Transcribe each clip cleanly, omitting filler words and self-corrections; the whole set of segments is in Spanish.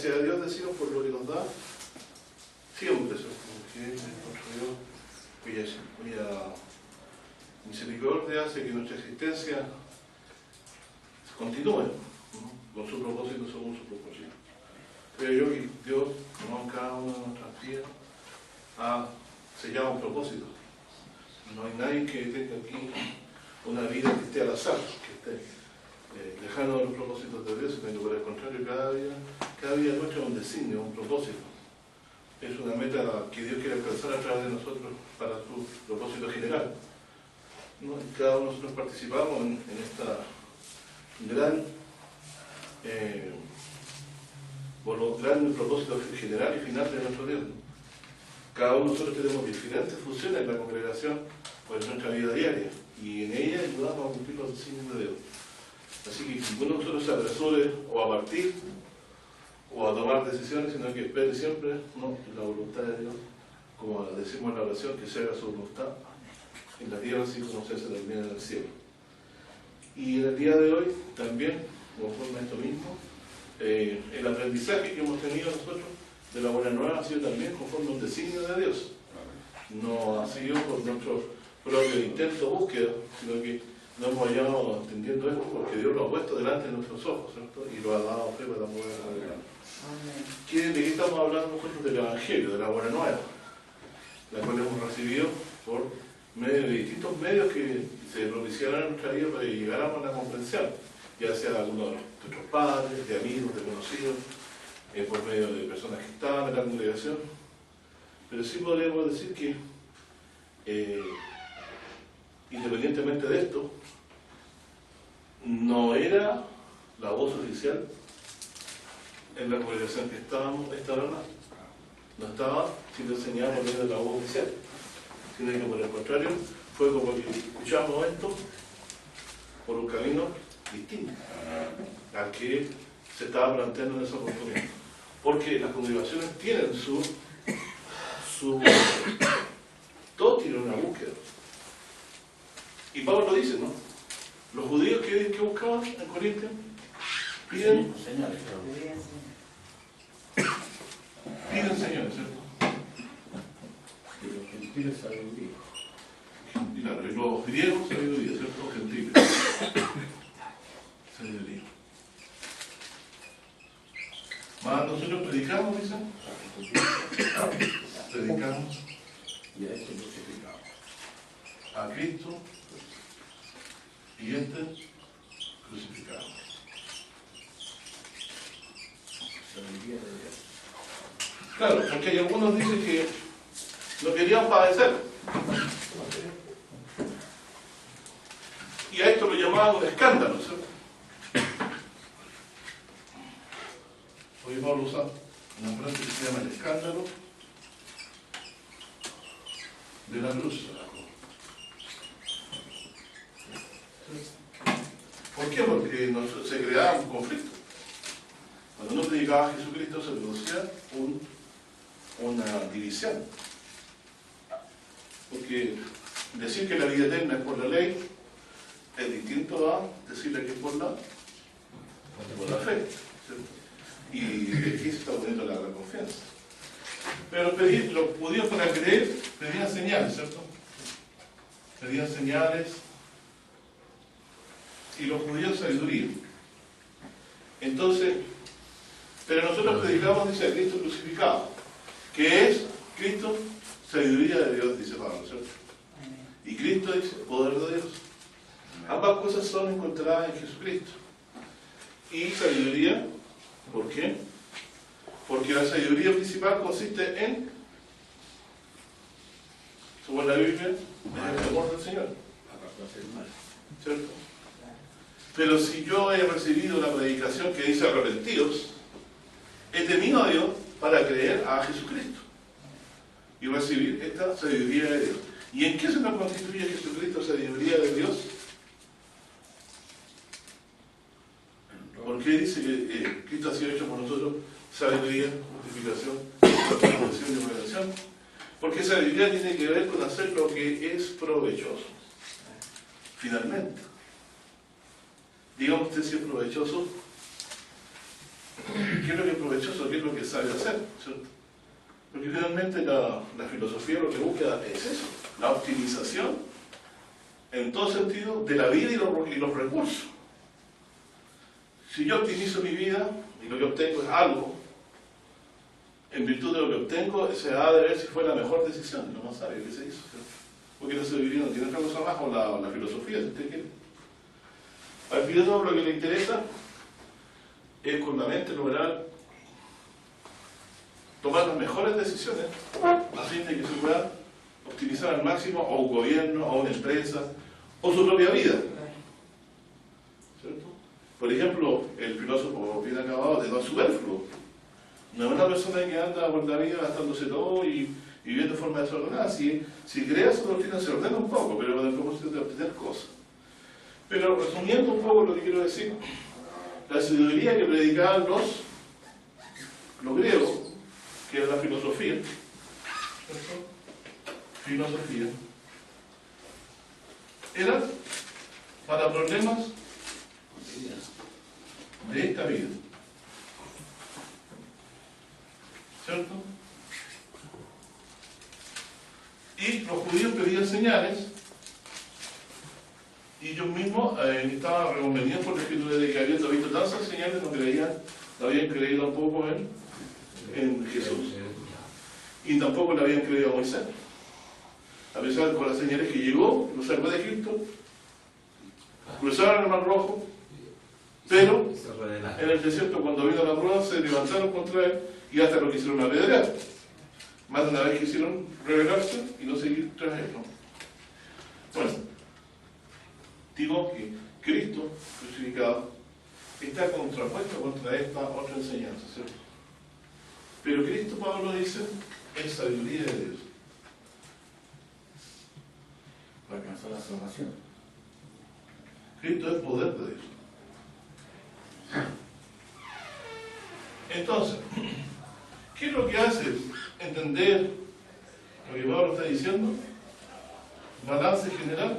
gracias a Dios decimos por lo que nos da, siempre, porque nuestro Dios, cuya misericordia hace que nuestra existencia continúe, ¿no?, con su propósito según su propósito. Creo yo que Dios, ¿no?, en cada una de nuestras vidas ha sellado un propósito. No hay nadie que tenga aquí una vida que esté al azar, que esté lejano de los propósitos de Dios, sino que por el contrario, cada día nuestro es un designio, un propósito. Es una meta que Dios quiere alcanzar a través de nosotros para su propósito general, ¿no? Y cada uno de nosotros participamos en esta gran propósito general y final de nuestro Dios, ¿no? Cada uno de nosotros tenemos diferentes funciones en la congregación o en nuestra vida diaria, y en ella ayudamos a cumplir los designios de Dios. Así que ninguno de nosotros se apresure o a partir o a tomar decisiones, sino que espere siempre, ¿no?, la voluntad de Dios, como decimos en la oración, que se haga su voluntad en la tierra así como se hace también en el cielo. Y en el día de hoy también, conforme a esto mismo, el aprendizaje que hemos tenido nosotros de la buena nueva ha sido también conforme a un designio de Dios. No ha sido por nuestro propio intento o búsqueda, sino que nos hemos hallado entendiendo esto porque Dios lo ha puesto delante de nuestros ojos, ¿cierto? Y lo ha dado fe para poder adelante. ¿De qué estamos hablando nosotros? Del Evangelio, de la buena nueva, la cual hemos recibido por medio de distintos medios que se propiciaron en nuestra vida para que llegáramos a la comprensión, ya sea de algunos de nuestros padres, de amigos, de conocidos, por medio de personas que estaban en la congregación. Pero sí podríamos decir que independientemente de esto, no era la voz oficial en la congregación que estábamos esta verdad. No estaba siendo enseñada por medio de la voz oficial, sino que por el contrario, fue como que escuchamos esto por un camino distinto al que se estaba planteando en esa oportunidad. Porque las congregaciones tienen todos tienen una búsqueda. Y Pablo lo dice, ¿no? Los judíos que buscaban en Corintios piden señales. Piden señales, ¿cierto? Y los gentiles sabiduría. Y claro, y los griegos sabiduría, ¿cierto? Los gentiles sabiduría. Más nosotros predicamos, dicen. Predicamos. Y a este crucificado. A Cristo y crucificado. Sabiduría de Dios. Claro, porque hay algunos dicen que lo querían padecer. Y a esto lo llamaban un escándalo, ¿cierto? Hoy Pablo usa una frase que se llama el escándalo de la cruz. ¿Por qué? Porque se creaba un conflicto. Cuando uno predicaba a Jesucristo se producía una división. Porque decir que la vida eterna es por la ley es distinto a decirle que es por la fe, ¿cierto? Y aquí se está poniendo la confianza. Pero los judíos para creer pedían señales, ¿cierto? Pedían señales y los judíos sabiduría. Entonces, pero nosotros predicamos, dice, a Cristo crucificado, que es Cristo, sabiduría de Dios, dice Pablo, ¿cierto? Y Cristo dice, poder de Dios. Ambas cosas son encontradas en Jesucristo. Y sabiduría, ¿por qué? Porque la sabiduría principal consiste en, según la Biblia, en el amor del Señor, ¿cierto? Pero si yo he recibido la predicación que dice arrepentidos, he tenido a Dios para creer a Jesucristo y recibir esta sabiduría de Dios. ¿Y en qué se nos constituye Jesucristo, sabiduría de Dios? ¿Por qué dice que Cristo ha sido hecho por nosotros sabiduría, justificación, salvación y redención? Porque sabiduría tiene que ver con hacer lo que es provechoso. Finalmente, digamos usted si es provechoso qué es lo que es provechoso, qué es lo que sabe hacer, ¿cierto? Porque finalmente la filosofía lo que busca es eso, la optimización en todo sentido de la vida y los recursos. Si yo optimizo mi vida y lo que obtengo es algo, en virtud de lo que obtengo, se ha de ver si fue la mejor decisión, lo más sabio que se hizo, ¿cierto? Porque la sabiduría no tiene otra cosa más, o la filosofía, si usted quiere. Al filósofo lo que le interesa es con la mente lograr tomar las mejores decisiones a fin de que se pueda optimizar al máximo a un gobierno, a una empresa o su propia vida, ¿cierto? Por ejemplo, el filósofo bien acabado de no es superfluo, no es una persona que anda por la vida gastándose todo y viviendo de forma desordenada. Si crea su doctrina se ordena un poco, pero con el propósito de obtener cosas. Pero resumiendo un poco lo que quiero decir, la sabiduría que predicaban los griegos, que era la filosofía, ¿cierto? Filosofía, era para problemas de esta vida, ¿cierto? Y los judíos pedían señales, y ellos mismos estaban reconvenidos por la escritura de que habiendo visto tantas señales no habían creído tampoco en Jesús, y tampoco le habían creído a Moisés, a pesar de las señales que llegó, los sacó de Egipto, cruzaron el Mar Rojo, pero en el desierto, cuando vino la prueba, se levantaron contra él y hasta lo quisieron apedrear. Más de una vez quisieron rebelarse y no seguir tras él, ¿no? Bueno, digo que Cristo crucificado está contrapuesto contra esta otra enseñanza, ¿cierto? Pero Cristo, Pablo dice, es sabiduría de Dios para alcanzar la salvación. Cristo es poder de Dios. Entonces, ¿qué es lo que hace entender lo que Pablo está diciendo? Balance general.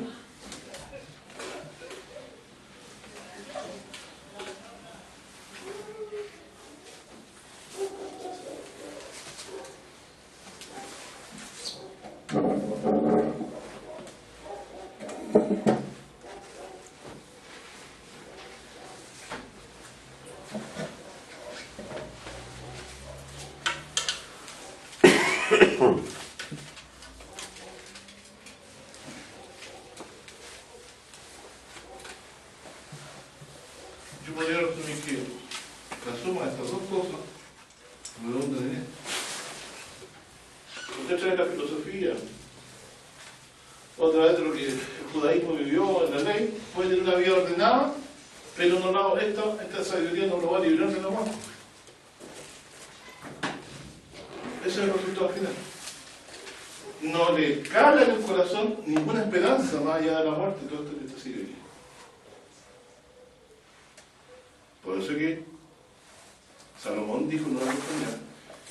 Yo podría resumir que la suma de estas dos cosas redundan en esto. Usted trae la filosofía, otra vez de lo que el judaísmo vivió en la ley, puede tener una vida ordenada, pero no, esta sabiduría no lo va a librar de la muerte. Ese es el resultado final. No le cala en el corazón ninguna esperanza más allá de la muerte, todo esto que está sigue aquí. Por eso que Salomón dijo en una oportunidad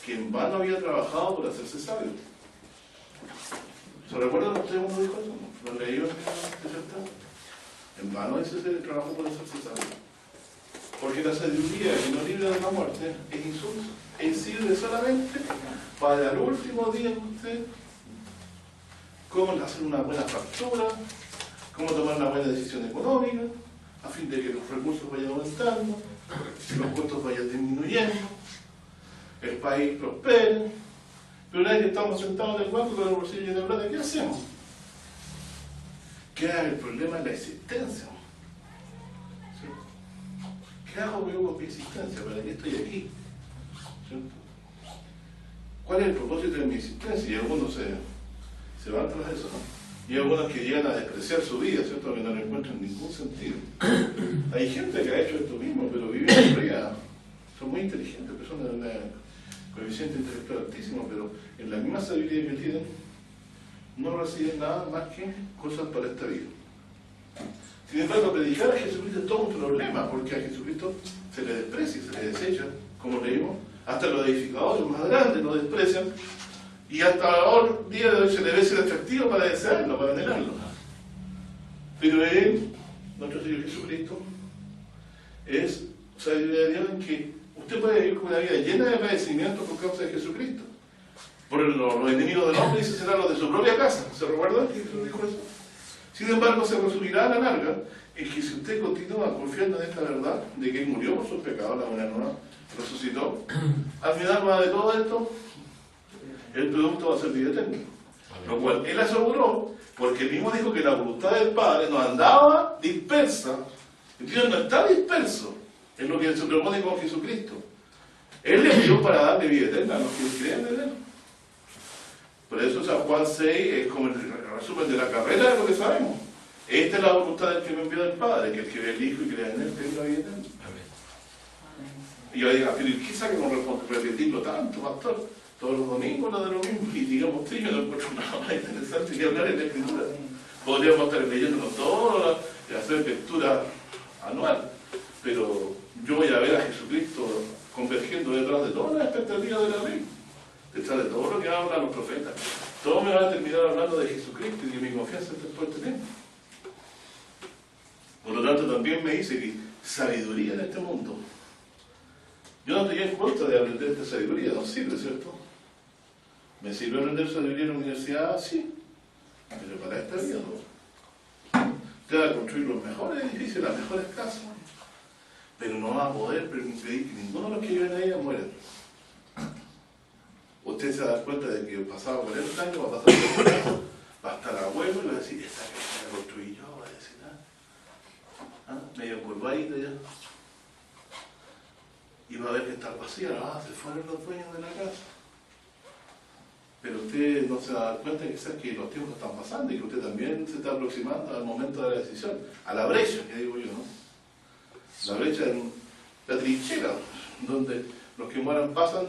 que en vano había trabajado por hacerse sabio. ¿Se recuerdan ustedes cuando dijo eso? ¿Lo leí en vano ese es el trabajo por hacerse sabio? Porque la sabiduría que nos libra de la muerte es insulsa, y sirve solamente para el último día de usted cómo hacer una buena factura, cómo tomar una buena decisión económica, a fin de que los recursos vayan aumentando, los costos vayan disminuyendo, el país prospere. Pero una vez que estamos sentados en el banco con el bolsillo lleno de plata, ¿qué hacemos? Queda el problema de la existencia. ¿Cierto? ¿Qué hago yo con mi existencia? ¿Para qué estoy aquí? ¿Cierto? ¿Cuál es el propósito de mi existencia? Y algunos se van tras eso, ¿no? Y algunos que llegan a despreciar su vida, ¿cierto? Que no le encuentran ningún sentido. Hay gente que ha hecho esto mismo, pero viven en realidad. Son muy inteligentes, personas de una coeficiente intelectual altísimo, pero en la misma sabiduría que tienen, no reciben nada más que cosas para esta vida. Sin embargo, predicar a Jesucristo es todo un problema, porque a Jesucristo se le desprecia, se le desecha, como leímos, hasta los edificadores más grandes lo desprecian, y hasta el día de hoy se le ve ser atractivo para desearlo, para anhelarlo. Pero Él, nuestro Señor Jesucristo, es sabiduría de Dios en que usted puede vivir con una vida llena de padecimientos por causa de Jesucristo. Por los enemigos del hombre, dice, serán los de su propia casa. ¿Se recuerdan que Jesús dijo eso? Sin embargo, se resumirá a la larga en que si usted continúa confiando en esta verdad, de que Él murió por sus pecados, la buena nueva, resucitó, al final va de todo esto, el producto va a ser vida eterna. Lo cual Él aseguró, porque Él mismo dijo que la voluntad del Padre no andaba dispersa. Dios no está disperso en lo que se propone con Jesucristo. Él le dio para darle vida eterna a los que creen en Él. Por eso San Juan 6 es como el resumen de la carrera de lo que sabemos. Esta es la voluntad del que me envió del Padre, que el que ve el Hijo y crea en Él tenga vida eterna. Y yo diga, pero ¿qué sabe con repetirlo tanto, pastor? Todos los domingos lo de lo mismo, y digamos, sí, yo no encuentro nada más interesante que hablar en la Escritura. Podríamos estar leyéndolo todo y hacer lectura anual, pero yo voy a ver a Jesucristo convergiendo detrás de todas las expectativas de la ley, detrás de todo lo que hablan los profetas. Todos me van a terminar hablando de Jesucristo y que mi confianza está puesta en Él. Por lo tanto, también me dice que sabiduría en este mundo. Yo no estoy en contra de aprender esta sabiduría, no sirve, ¿cierto? ¿Me sirve aprender sabiduría en la universidad? Sí, pero para esta vida no. Usted va a construir los mejores edificios, las mejores casas, pero no va a poder impedir que ninguno de los que viven en ella mueran. Usted se da cuenta de que pasado 40 años va a pasar 40 años, va a estar abuelo y va a decir, esta casa la construí yo, va a decir, medio curvadita ya. Y va a ver que está vacía, se fueron los dueños de la casa. Pero usted no se da cuenta que quizás que los tiempos están pasando y que usted también se está aproximando al momento de la decisión, a la brecha, que digo yo, ¿no? La brecha en la trinchera, donde los que mueran pasan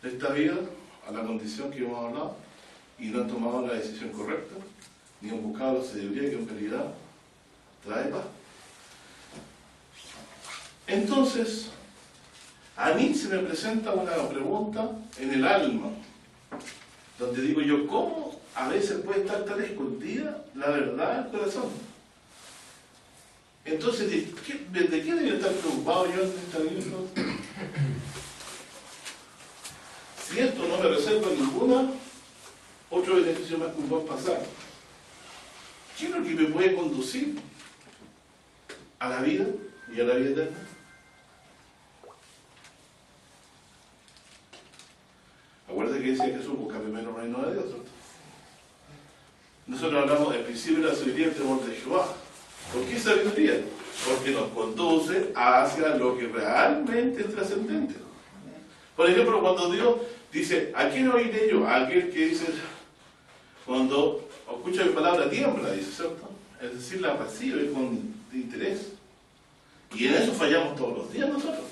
de esta vida a la condición que hemos hablado y no han tomado la decisión correcta, ni han buscado la sabiduría que en realidad trae paz. Entonces, a mí se me presenta una pregunta en el alma, donde digo yo, ¿cómo a veces puede estar tan escondida la verdad del corazón? Entonces, ¿de qué debería estar preocupado yo en esta vida? Si esto no me reserva ninguna, otro beneficio más que un buen pasar, ¿qué es lo que me puede conducir a la vida y a la vida eterna? Acuérdate que decía Jesús, busca primero el reino de Dios, ¿cierto? Nosotros hablamos del principio de la sabiduría del temor de Jehová. ¿Por qué sabiduría? Porque nos conduce hacia lo que realmente es trascendente. Por ejemplo, cuando Dios dice, ¿a quién oiré yo? A aquel que dice, cuando escucha mi palabra tiembla, dice, ¿cierto? Es decir, la recibe con interés. Y en eso fallamos todos los días nosotros.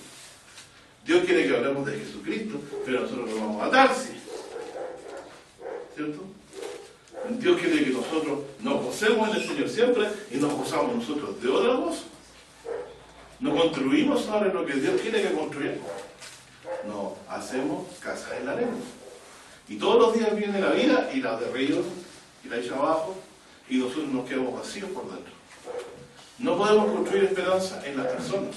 Dios quiere que hablemos de Jesucristo, pero nosotros lo vamos a atar, sí. ¿Cierto? Dios quiere que nosotros nos gocemos en el Señor siempre y nos gozamos nosotros de otra cosa. No construimos sobre lo que Dios quiere que construyamos. No, hacemos casas en la arena. Y todos los días viene la vida y la derriba y la echa abajo y nosotros nos quedamos vacíos por dentro. No podemos construir esperanza en las personas.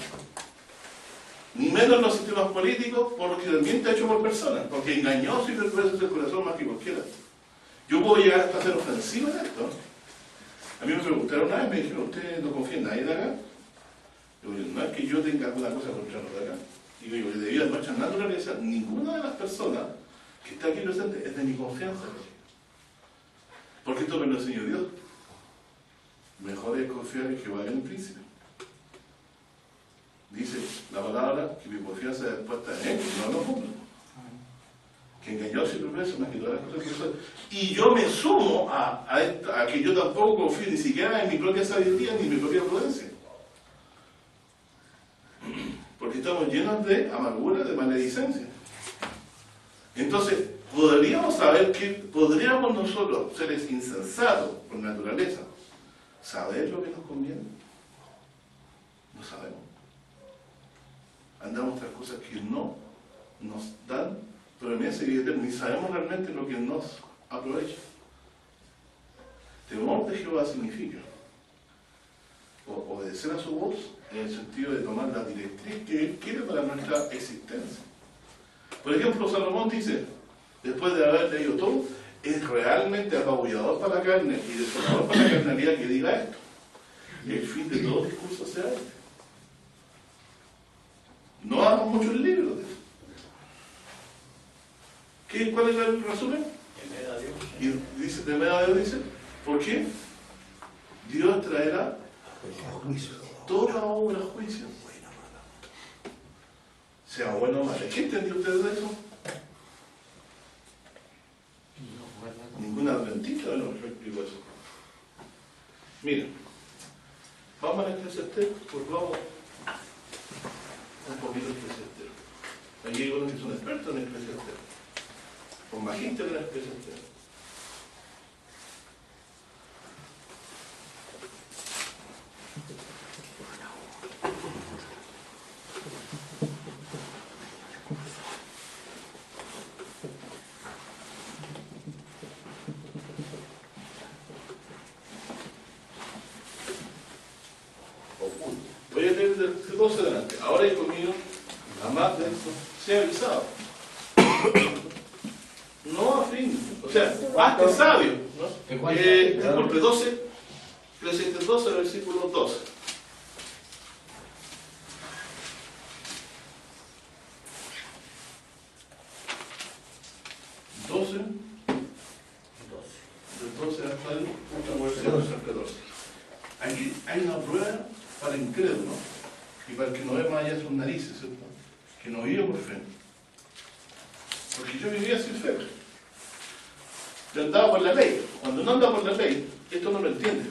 Ni menos en los sistemas políticos, porque también está hecho por personas, porque engañoso y perverso es el corazón más que cualquiera. Yo puedo llegar hasta ser ofensivo en esto. A mí me preguntaron una vez, me dijeron, ¿usted no confía en nadie de acá? Yo digo, no es que yo tenga alguna cosa contra los de acá. Digo, yo debido a nuestra naturaleza, ninguna de las personas que está aquí presente es de mi confianza. Porque esto me lo enseñó Dios. Mejor es confiar en Jehová en un príncipe. Dice la palabra que mi confianza es puesta en Él, no en los hombres. Que engañoso y perverso más que todas las cosas que son. Y yo me sumo a que yo tampoco confío ni siquiera en mi propia sabiduría ni en mi propia prudencia. Porque estamos llenos de amargura, de maledicencia. Entonces, podríamos saber que podríamos nosotros, seres insensatos por naturaleza, saber lo que nos conviene. No sabemos. Andamos tras cosas que no nos dan promesa y eterna, ni sabemos realmente lo que nos aprovecha. Temor de Jehová significa, o obedecer a su voz en el sentido de tomar la directriz que Él quiere para nuestra existencia. Por ejemplo, Salomón dice, después de haber leído todo, es realmente apabullador para la carne y desolador para la carnalidad que diga esto. Y el fin de todo discurso sea este. No hagamos muchos libros de eso. ¿Cuál es el resumen? Temer a Dios. Y dice, temer a Dios, dice, ¿por qué? Dios traerá toda obra a juicio. Sea bueno o malo. ¿Qué entendió usted de eso? Ningún adventista nos explicó eso. Miren, vamos a la Eclesiastés, volvamos un poquito al Eclesiastés. Aquí hay unos que son expertos en Eclesiastés, con magíster en Eclesiastés. Voy a leer del 12 adelante. Ahora he comido, además de esto, sea avisado. No a fin, o sea, hazte sabio. ¿No? Disculpe, 12, Eclesiastés 12, versículo 12. 12, del 12 hasta el 14. Aquí hay una prueba para el incrédulo y para el que no ve más allá de sus narices, ¿cierto? Que no vive por fe. Porque yo vivía sin fe. Yo andaba por la ley. Cuando uno anda por la ley, esto no lo entiende.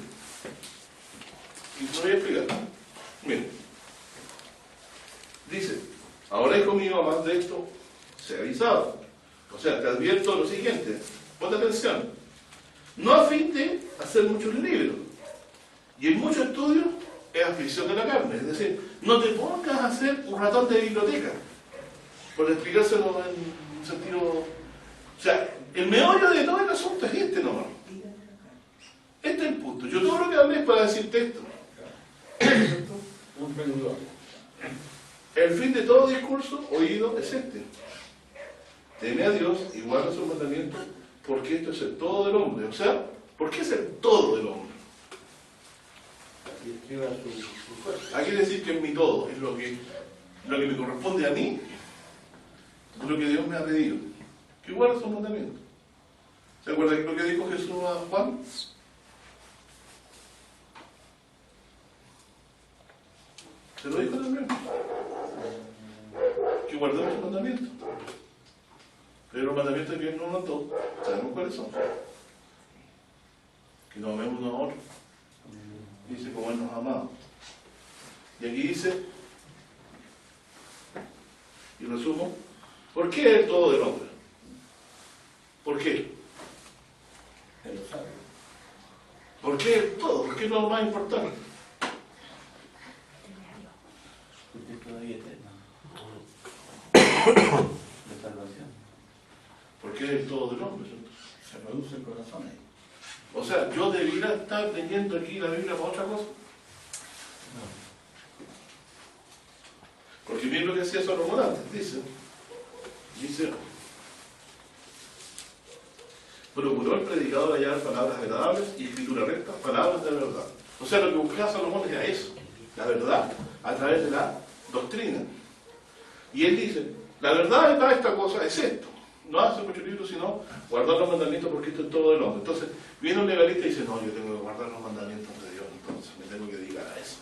Y te lo voy a explicar. Miren. Dice, ahora he comido más de esto, se ha avisado. O sea, te advierto lo siguiente. Ponte atención. No a fin de hacer muchos libros. Y en muchos estudios es aflicción de la carne. Es decir, no te pongas a hacer un ratón de biblioteca. Por explicárselo en un sentido... O sea, el meollo de todo el asunto es este nomás. Este es el punto. Yo todo lo que hablé es para decirte esto. Un pendedor. El fin de todo discurso oído es este. Teme a Dios y guarda sus mandamientos, porque esto es el todo del hombre. O sea, ¿por qué es el todo del hombre? Aquí quiere decir que es mi todo, es lo que me corresponde a mí, es lo que Dios me ha pedido. Que guarda sus mandamientos. ¿Se acuerdan lo que dijo Jesús a Juan? Se lo dijo también. Que guardemos sus mandamientos. Pero los mandamientos que Él nos mandó, sabemos cuáles son. Que nos amemos unos a otros. Dice como Él nos ha amado. Y aquí dice, y resumo, ¿por qué es el todo del hombre? ¿Por qué? Él lo sabe. ¿Por qué el todo? ¿Por qué es lo más importante? Porque es todavía eterno. De salvación. ¿Por qué es el todo del hombre? Se produce el corazón ahí. O sea, ¿yo debería estar leyendo aquí la Biblia para otra cosa? No. Porque miren lo que decía Salomón antes, dice, procuró el predicador hallar palabras agradables y escritura recta, palabras de verdad. O sea, lo que buscaba Salomón era eso, la verdad, a través de la doctrina. Y él dice, la verdad de esta cosa es esto. No hace muchos libros, sino guardar los mandamientos porque esto es todo del hombre. Entonces, viene un legalista y dice, no, yo tengo que guardar los mandamientos de Dios, entonces me tengo que dedicar a eso.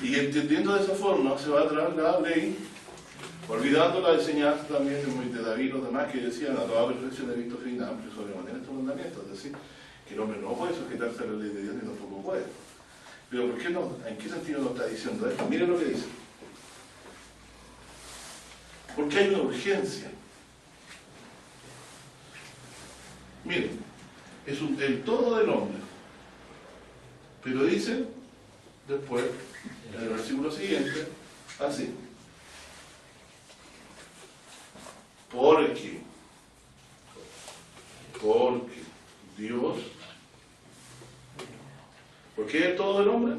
Y entendiendo de esa forma, se va atrás la ley, olvidando la enseñanza también de David y los demás que decían, a toda perfección he visto fin amplio sobremanera estos mandamientos. Es decir, que el hombre no puede sujetarse a la ley de Dios ni tampoco puede. Pero ¿por qué no? ¿En qué sentido nos está diciendo esto? Miren lo que dice. Porque hay una urgencia. Miren, es el todo del hombre. Pero dice, después, en el versículo siguiente, así. Porque Dios, ¿por ¿Por qué todo el hombre?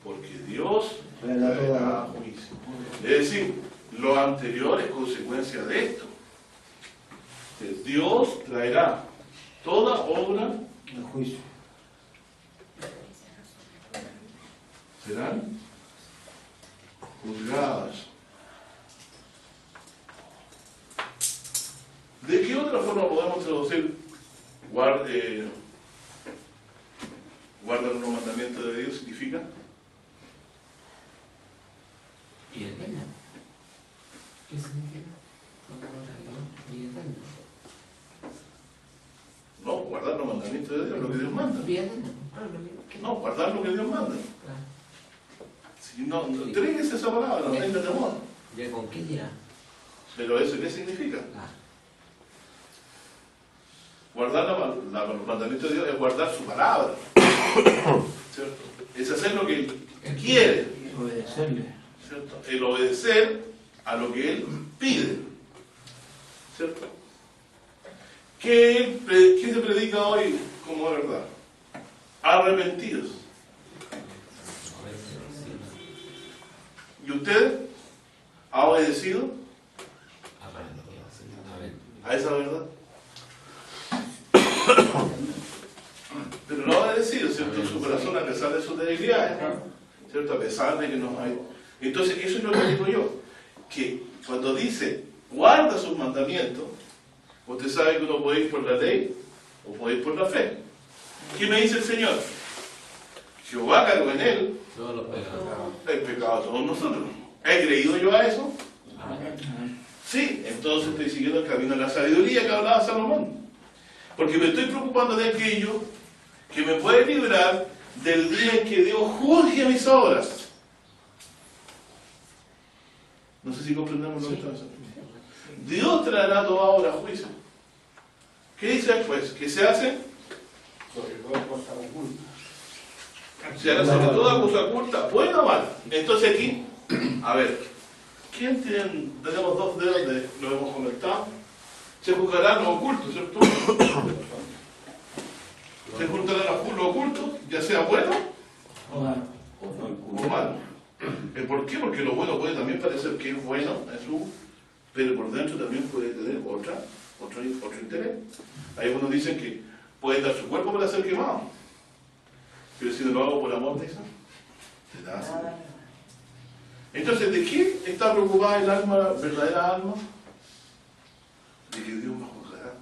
Porque Dios traerá juicio. Es decir, lo anterior es consecuencia de esto. Dios traerá toda obra El juicio. serán juzgadas. ¿De qué otra forma podemos traducir guardan los mandamientos de Dios? ¿Significa? Y eterno. ¿Qué significa? Y eterno. No, guardar los mandamientos de Dios, lo que Dios manda. Y eterno. No, guardar lo que Dios manda. Claro. Si no, tréguese esa palabra, no tenga temor. ¿Ya con qué dirá? Pero ¿eso qué significa? Claro. Guardar los mandamientos de Dios es guardar su palabra. ¿Cierto? Es hacer lo que Él quiere. Obedecerle. ¿Cierto? El obedecer a lo que Él pide. ¿Cierto? ¿Qué se predica hoy como verdad? Arrepentidos. ¿Y usted ha obedecido a esa verdad? Pero no ha obedecido, ¿cierto? Su corazón, a pesar de sus debilidades, ¿cierto? A pesar de que no hay. Entonces, eso es lo que digo yo, que cuando dice guarda sus mandamientos, usted sabe que uno puede ir por la ley o puede ir por la fe. ¿Qué me dice el Señor? Jehová cargó en él Todos los pecados. el pecado de todos nosotros. ¿He creído yo a eso? Amén. Sí, entonces estoy siguiendo el camino de la sabiduría que hablaba Salomón. Porque me estoy preocupando de aquello que me puede librar del día en que Dios juzgue mis obras. No sé si comprendemos lo que está diciendo. Dios traerá toda obra a juicio. ¿Qué dice después? ¿Qué se hace? Sobre todo cosa oculta. Se hará sobre toda cosa oculta, buena o mala. Entonces aquí, a ver, ¿quién tiene? Tenemos dos dedos, lo hemos comentado. Se juzgará lo oculto, ¿cierto? Se juzgará lo oculto, ya sea bueno o malo. ¿Por qué? Porque lo bueno puede también parecer que es bueno, pero por dentro también puede tener otro interés. Hay algunos dicen que puede dar su cuerpo para ser quemado, pero si no lo hago por amor, dicen, se da así. Entonces, ¿de qué está preocupada el alma, verdadera alma? De que Dios me juzgará.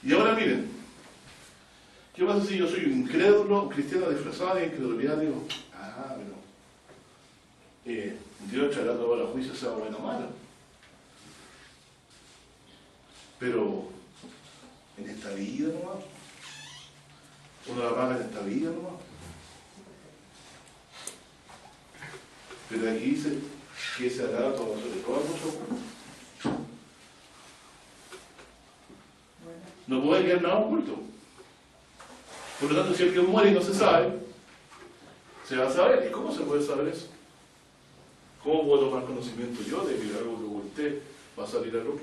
Y ahora miren, ¿qué pasa si yo soy un incrédulo, un cristiano disfrazado de incredulidad? Digo, pero Dios traerá todo el juicio, sea bueno o malo. Pero en esta vida nomás, uno la paga en esta vida nomás. Pero aquí dice que se hará todo sobre todo mucho. No puede quedar nada oculto. Por lo tanto, si alguien muere y no se sabe, se va a saber. ¿Y cómo se puede saber eso? ¿Cómo puedo tomar conocimiento yo de que algo que oculté va a salir a luz?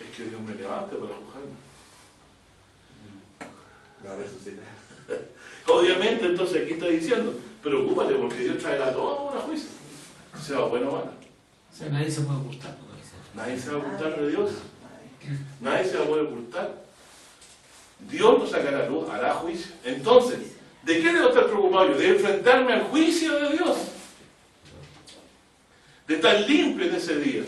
Es que Dios me levante para juzgarme. Obviamente, entonces aquí está diciendo, preocúpate porque Dios traerá todo a juicio, sea bueno o malo. O sea, nadie se puede ocultar, como dice. Nadie se va a ocultar de Dios. Nadie se va a poder ocultar. Dios nos sacará luz, hará juicio. Entonces, ¿de qué debo estar preocupado yo? De enfrentarme al juicio de Dios. De estar limpio en ese día.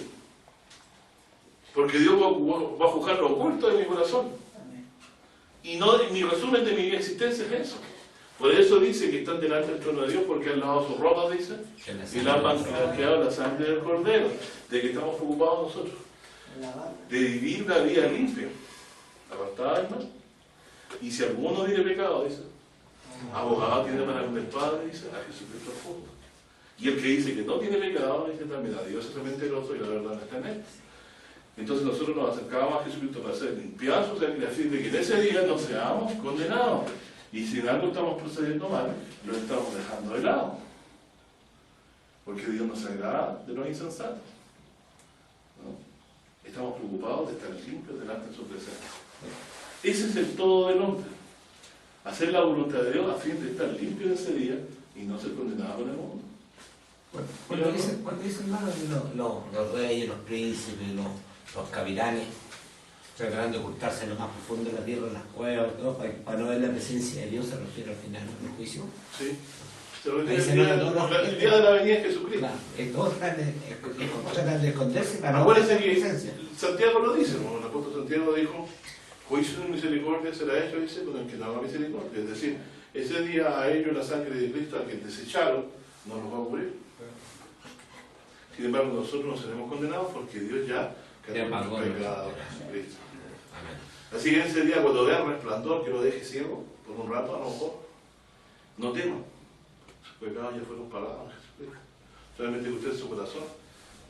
Porque Dios va a juzgar lo oculto de mi corazón. Y no, mi resumen de mi existencia es eso. Por eso dice que están delante del trono de Dios, porque han lavado sus ropas, dice, y la han blanqueado la sangre del Cordero. ¿De qué estamos preocupados nosotros? De vivir la vida limpia, apartada del mal. Y si alguno tiene pecado, dice, abogado tiene para con el Padre, dice, a Jesucristo al fondo. Y el que dice que no tiene pecado, dice también, a Dios es mentiroso y la verdad no está en él. Entonces nosotros nos acercábamos a Jesucristo para ser limpiados, o sea, a fin de que en ese día no seamos condenados. Y si en algo estamos procediendo mal, lo estamos dejando de lado. Porque Dios nos agrada de los insensatos. ¿No? Estamos preocupados de estar limpios delante de su presencia. Ese es el todo del hombre. hacer la voluntad de Dios a fin de estar limpio en ese día y no ser condenado en el mundo. Cuando dicen, hermano, que los reyes, los príncipes, los capitanes tratarán de ocultarse en lo más profundo de la tierra, en las cuevas, todo, para no ver la presencia de Dios, se refiere al final del juicio. Sí. Se refiere Ahí se al día, nota todo el día de la venida de Jesucristo. Claro, todos tratan de esconderse para no Acuérdense ver la que presencia. Santiago lo dice, ¿no? El apóstol Santiago dijo, juicio de misericordia será hecho, dice, con el que no haga misericordia. Es decir, ese día a ellos la sangre de Cristo, a quien desecharon, no los va a ocurrir. Sin embargo, nosotros no seremos condenados porque Dios ya cargó nuestros pecados en Jesucristo. Así que en ese día, cuando vea el resplandor que lo deje ciego, por un rato a lo mejor, no tema. Sus pecados ya fueron pagados en Jesucristo. Solamente que usted en su corazón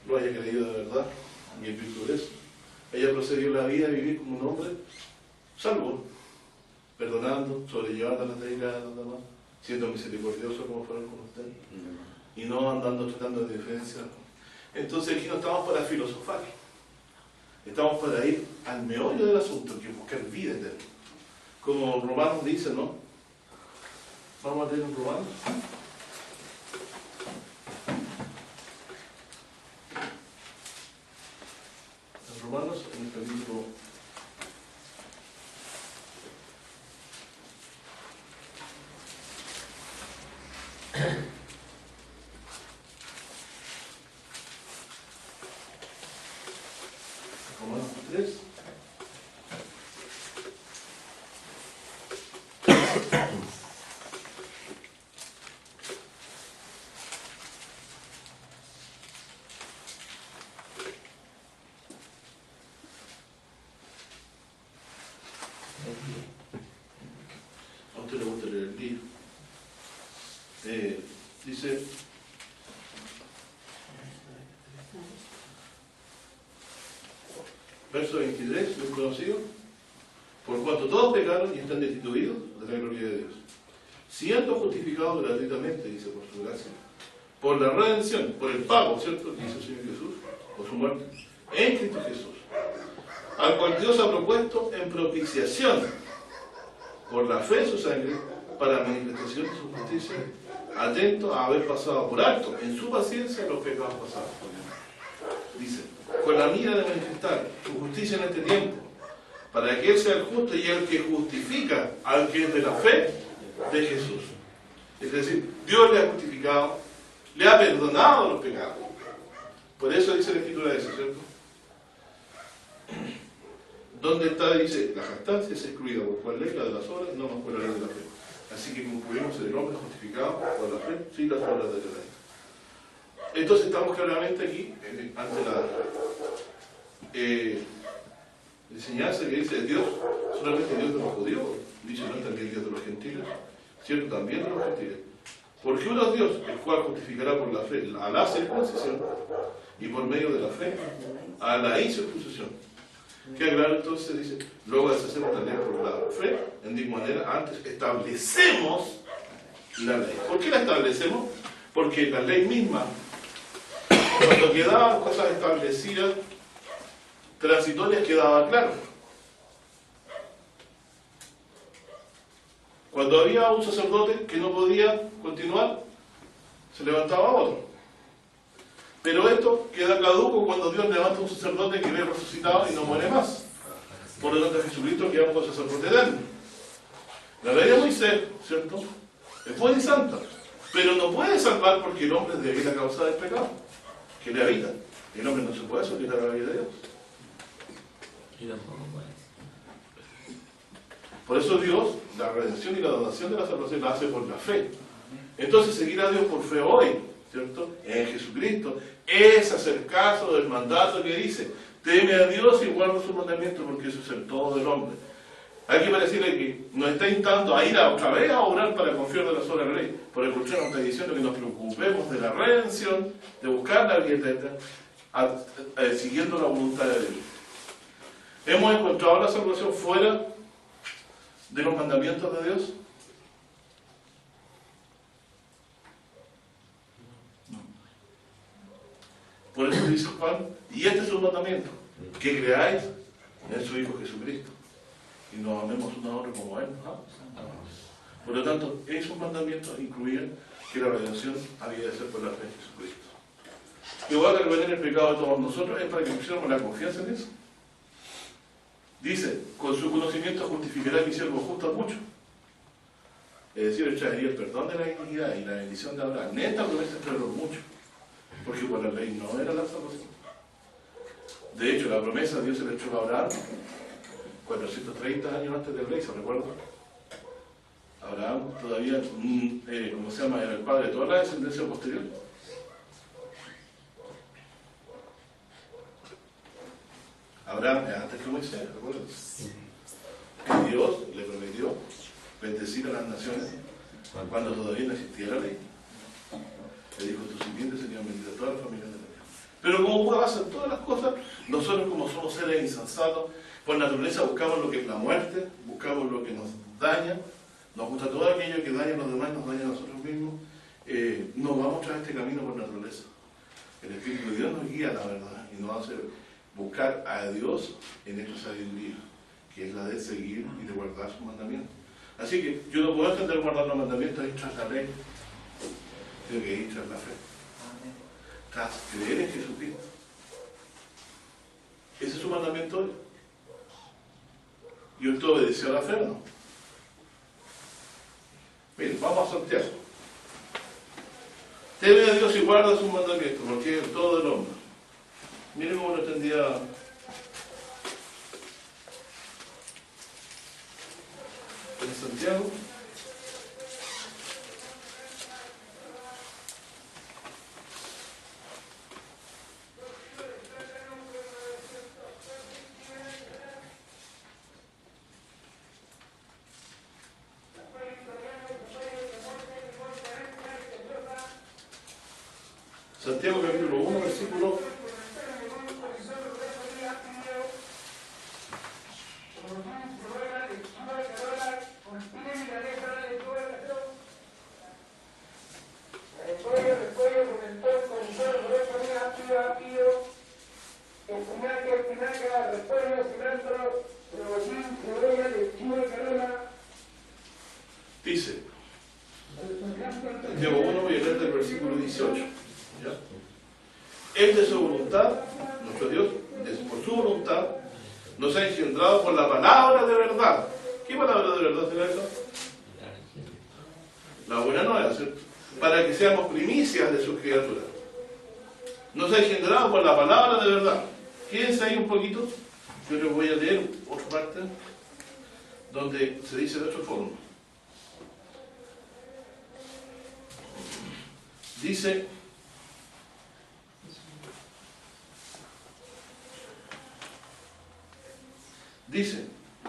lo haya creído de verdad y en virtud de eso. Ella procedió la vida a vivir como un hombre salvo, perdonando, sobrellevando las debilidades de los demás, siendo misericordioso como fueron con usted, y no andando tratando de diferenciar. Entonces aquí no estamos para filosofar, estamos para ir al meollo del asunto, que es buscar vida eterna. Como Romanos dice, ¿no? Vamos a leer en Romanos. En Romanos, en el capítulo 3. A usted le gusta leer el libro. Dice, verso 23, muy conocido, por cuanto todos pecaron y están destituidos de la gloria de Dios, siendo justificados gratuitamente, dice, por su gracia, por la redención, por el pago, ¿cierto?, que hizo el Señor Jesús, por su muerte, en Cristo Jesús, al cual Dios ha propuesto en propiciación, por la fe en su sangre, para la manifestación de su justicia, atento a haber pasado por alto, en su paciencia, los pecados pasados. Dice, con la mira de manifestar su justicia en este tiempo, para que Él sea el justo y el que justifica al que es de la fe de Jesús. Es decir, Dios le ha justificado, le ha perdonado los pecados. Por eso dice la Escritura eso, ¿cierto? ¿Dónde está? Dice, la jactancia es excluida por cuál ley, la de las obras, no más por la ley de la fe. Así que concluimos el hombre justificado por la fe, sin las obras de la ley. Entonces estamos claramente aquí, ante la enseñanza que dice Dios, solamente Dios de los judíos, dice no también Dios de los gentiles, cierto, también de los gentiles. Porque uno es Dios, el cual justificará por la fe a la circuncisión y por medio de la fe a la incircuncisión. Que claro, entonces dice, luego deshacemos la ley por la fe, en ninguna manera, antes establecemos la ley. ¿Por qué la establecemos? Porque la ley misma, cuando quedaban cosas establecidas, transitorias, quedaba claro. Cuando había un sacerdote que no podía continuar, se levantaba otro. Pero esto queda caduco cuando Dios levanta un sacerdote que ve resucitado y no muere más. Por lo tanto, Jesucristo queda un sacerdote eterno. La ley de Moisés, ¿cierto?, es buena y santa, pero no puede salvar porque el hombre es débil a causa del pecado que le habita. El hombre no se puede solicitar a la vida de Dios. Y tampoco puede. Por eso Dios, la redención y la donación de la salvación la hace por la fe. Entonces seguir a Dios por fe hoy, ¿cierto?, en Jesucristo, es hacer caso del mandato que dice, teme a Dios y guarda sus mandamientos, porque eso es el todo del hombre. Hay que parecerle que nos está instando a ir otra vez a orar para confiar de la sola ley. Por el contrario, nos está diciendo que nos preocupemos de la redención, de buscar la vida eterna, siguiendo la voluntad de Dios. ¿Hemos encontrado la salvación fuera de los mandamientos de Dios? Por eso dice Juan, y este es un mandamiento, que creáis en su Hijo Jesucristo. y nos amemos uno a otro como Él nos ama. Por lo tanto, esos mandamientos incluían que la redención había de ser por la fe en Jesucristo. Igual que repetir el pecado de todos nosotros es para que pusiéramos la confianza en eso. Dice, con su conocimiento justificará mi siervo justo a muchos. Es decir, echaría el perdón de la iniquidad y la bendición de Abraham. Neta promesa entre los muchos, porque por la ley no era la salvación. De hecho, la promesa Dios se le echó a Abraham 430 años antes del rey, ¿se recuerda? Abraham todavía, ¿cómo se llama? Era el padre de toda la descendencia posterior. Abraham es antes que Moisés, ¿recuerdan? Que Dios le prometió bendecir a las naciones cuando todavía no existía la ley. Le dijo, tus simientes serían benditas todas las familias de la tierra. Pero como pasan todas las cosas, nosotros como somos seres insensatos, por naturaleza buscamos lo que es la muerte, buscamos lo que nos daña, nos gusta todo aquello que daña a los demás, nos daña a nosotros mismos, no vamos a este camino por naturaleza. El Espíritu de Dios nos guía a la verdad y nos hace buscar a Dios en esta sabiduría, que es la de seguir y de guardar sus mandamientos. Así que yo no puedo entender guardar los mandamientos ahí tras la ley, tengo que ir tras la fe, tras creer en Jesucristo. Ese es su mandamiento hoy. ¿Y usted obedeció a la fe o no? Miren, vamos a Santiago. Teme a Dios y guarda sus mandamientos, porque es todo del hombre. Miren cómo lo entendía en Santiago. Santiago capítulo 1, versículo 18. ¿Ya? Él de su voluntad, nuestro Dios, por su voluntad, nos ha engendrado por la palabra de verdad. ¿Qué palabra de verdad será eso? La buena nueva, ¿cierto? Para que seamos primicias de sus criaturas. Nos ha engendrado por la palabra de verdad. Quédense ahí un poquito. Yo les voy a leer otra parte donde se dice de otra forma. Dice,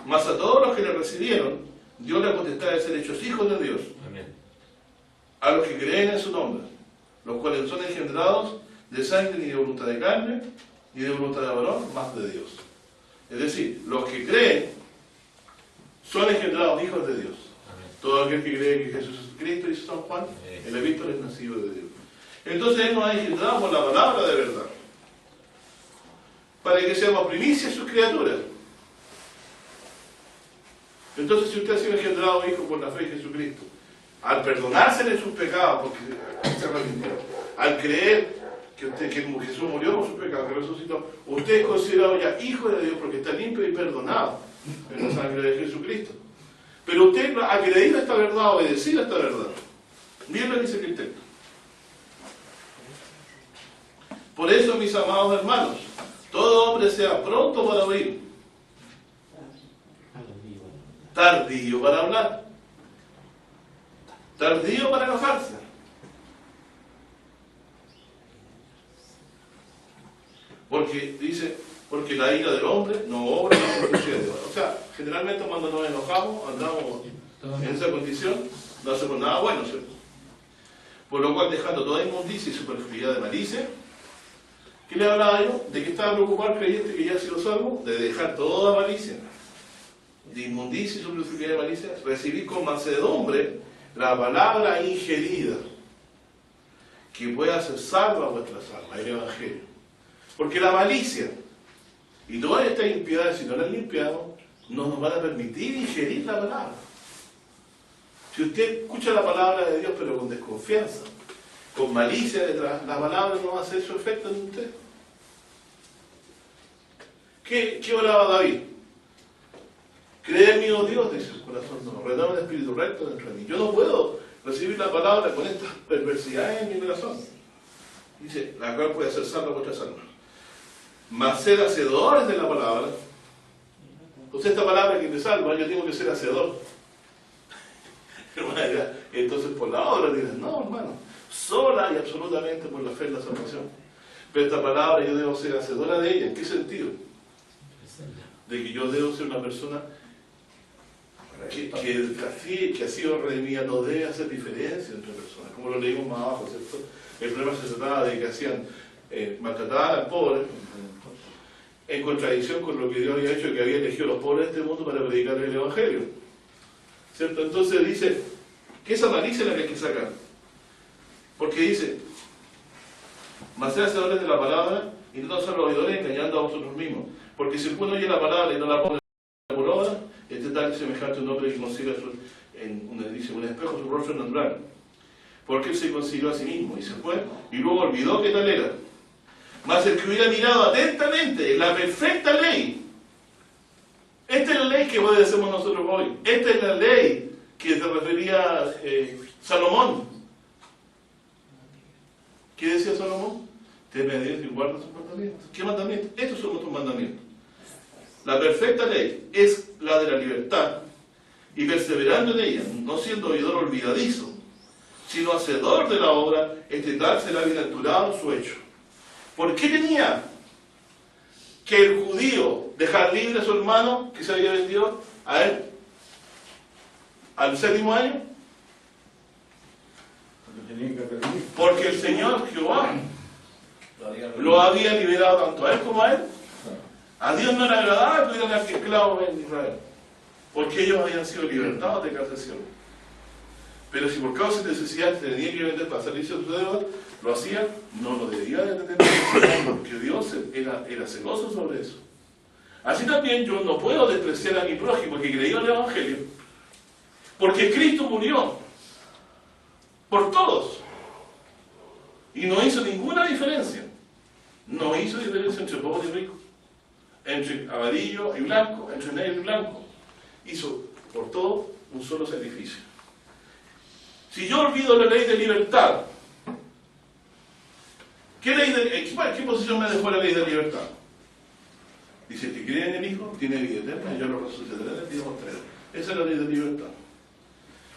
mas a todos los que le recibieron, dio la potestad de ser hechos hijos de Dios. Amén. A los que creen en su nombre, los cuales son engendrados de sangre ni de voluntad de carne, ni de voluntad de varón, más de Dios. Es decir, los que creen son engendrados hijos de Dios. Amén. Todo aquel que cree que Jesús es Cristo, dice San Juan, el epístola es nacido de Dios. Entonces Él nos ha engendrado por la palabra de verdad, para que seamos primicias de sus criaturas. Entonces, si usted ha sido engendrado hijo por la fe en Jesucristo, al perdonársele sus pecados, porque se arrepintió, al creer que Jesús murió por sus pecados, que resucitó, usted es considerado ya hijo de Dios porque está limpio y perdonado en la sangre de Jesucristo. Pero usted ha creído esta verdad, obedecido esta verdad. Miren lo que dice el texto. Por eso, mis amados hermanos, todo hombre sea pronto para oír, tardío para hablar, tardío para enojarse. Porque dice, porque la ira del hombre no obra en la justicia de Dios. O sea, generalmente cuando nos enojamos, andamos en esa condición, no hacemos nada bueno, ¿cierto? Por lo cual, dejando toda inmundicia y superfluidad de malicia, ¿qué le hablaba yo? ¿De qué estaba preocupado el creyente que ya ha sido salvo? De dejar toda malicia, de inmundicia y superfluidad de malicia, recibir con mansedumbre la palabra ingerida, que pueda hacer salva a vuestras almas, el Evangelio. Porque la malicia y todas estas impiedades, si no las limpiamos, no nos van a permitir ingerir la palabra. Si usted escucha la palabra de Dios pero con desconfianza, con malicia detrás, la palabra no va a hacer su efecto en usted. ¿Qué oraba David? Cree en mí, oh Dios, dice su corazón, no, renueva el espíritu recto dentro de mí. Yo no puedo recibir la palabra con estas perversidades en mi corazón. Dice, la cual puede ser salva vuestras almas. Mas ser hacedores de la palabra. Entonces esta palabra que me salva, yo tengo que ser hacedor. Entonces por la obra dirán, no hermano, sola y absolutamente por la fe en la salvación. Pero esta palabra yo debo ser hacedora de ella. ¿En qué sentido? De que yo debo ser una persona que ha sido redimida, no debe hacer diferencia entre personas, como lo leímos más abajo, ¿cierto? El problema se trataba de que hacían maltrataban al pobre, en contradicción con lo que Dios había hecho, que había elegido a los pobres de este mundo para predicar el Evangelio, ¿cierto? Entonces dice que esa malicia es la que hay que sacar, porque dice, mas ser hacedores de la palabra y no ser oidores engañando a vosotros mismos, porque si uno oye la palabra y no la pone por obra, este tal es semejante a un hombre que consiga un espejo su rostro natural, porque él se consiguió a sí mismo y se fue y luego olvidó qué tal era. Mas el que hubiera mirado atentamente en la perfecta ley, esta es la ley que obedecemos nosotros hoy, esta es la ley que se refería Salomón. ¿Qué decía Salomón? Teme a Dios y guarda sus mandamientos. ¿Qué mandamientos? Estos son nuestros mandamientos. La perfecta ley es la de la libertad, y perseverando en ella, no siendo oidor olvidadizo, sino hacedor de la obra, este tal será bienaventurado su hecho. ¿Por qué tenía que el judío dejar libre a su hermano que se había vendido a él al 7º año? Porque el Señor Jehová lo había liberado tanto a él como a él. A Dios no le agradaba que tuvieran esclavos en Israel, porque ellos habían sido libertados de casación. Pero si por causa de necesidad tenía que vender para salirse de su deuda, lo hacía, no lo debía de tener, porque Dios era celoso sobre eso. Así también yo no puedo despreciar a mi prójimo que creyó en el Evangelio, porque Cristo murió por todos y no hizo ninguna diferencia. No hizo diferencia entre pobre y rico, entre amarillo y blanco, entre negro y blanco. Hizo por todo un solo sacrificio. Si yo olvido la ley de libertad, ¿qué posición me dejó la ley de libertad? Dice, el que cree en el Hijo tiene vida eterna y yo lo resucitaré en el día postrero. Esa es la ley de libertad.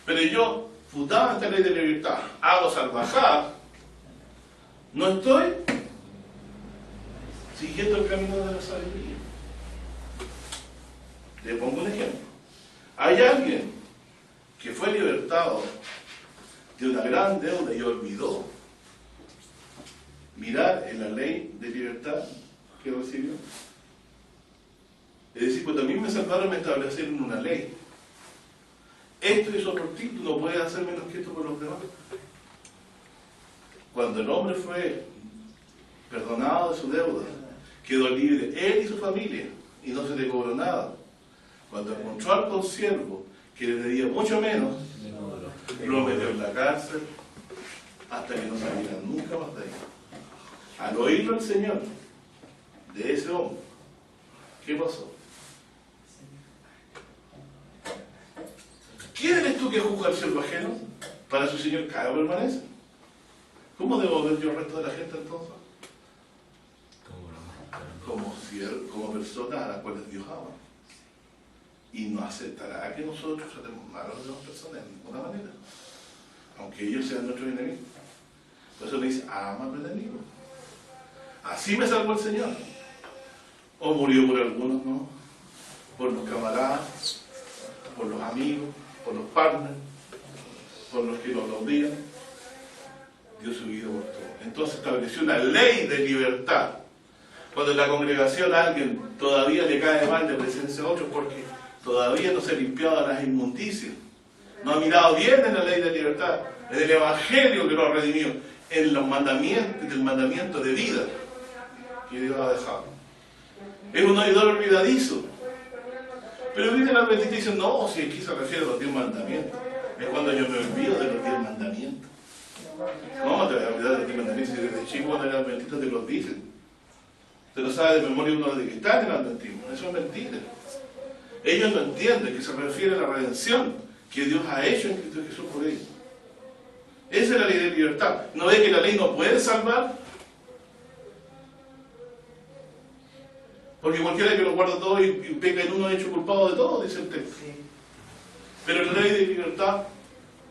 Pero yo, fundada esta ley de libertad, hago salvajada, no estoy siguiendo el camino de la sabiduría. Le pongo un ejemplo. Hay alguien que fue libertado de una gran deuda y olvidó mirar en la ley de libertad que recibió. Es decir, pues también me salvaron, me establecieron una ley. Esto es otro tipo, no puede hacer menos que esto por los demás. Cuando el hombre fue perdonado de su deuda, quedó libre él y su familia, y no se le cobró nada. Cuando encontró al consiervo, que le debía mucho menos, lo metió en la cárcel hasta que no saliera nunca más de ahí. Al oírlo el Señor de ese hombre, ¿qué pasó? ¿Quién eres tú que juzga al siervo ajeno? Para su Señor cada permanece. ¿Cómo debo ver yo al resto de la gente entonces? Como personas a las cuales Dios ama. Y no aceptará que nosotros tratemos mal a las demás personas de ninguna manera, aunque ellos sean nuestros enemigos. Por eso le dice, ama a tu enemigo. Así me salvó el Señor. O murió por algunos, ¿no? Por los camaradas, por los amigos, por los partners, por los que nos odian. Dio su vida por todo. Entonces estableció una ley de libertad. Cuando en la congregación a alguien todavía le cae mal de presencia a otros porque todavía no se ha limpiado las inmundicias, no ha mirado bien en la ley de libertad, en el Evangelio que lo ha redimido, en los mandamientos, en el mandamiento de vida que Dios ha dejado. Es un oidor olvidadizo, Pero viene el adventista y dice, no, si aquí se refiere a los 10 mandamientos. Es cuando yo me olvido de los 10 mandamientos. No, te voy a olvidar de los 10 mandamientos. Si desde chico cuando eres adventista te los dicen. Te lo sabe de memoria uno de que está en el adventismo. Eso es mentira. Ellos no entienden que se refiere a la redención que Dios ha hecho en Cristo Jesús por ellos. Esa es la ley de libertad. ¿No ve que la ley no puede salvar? Porque cualquiera que lo guarda todo y peca en uno es hecho culpado de todo, dice el texto. Pero la ley de libertad,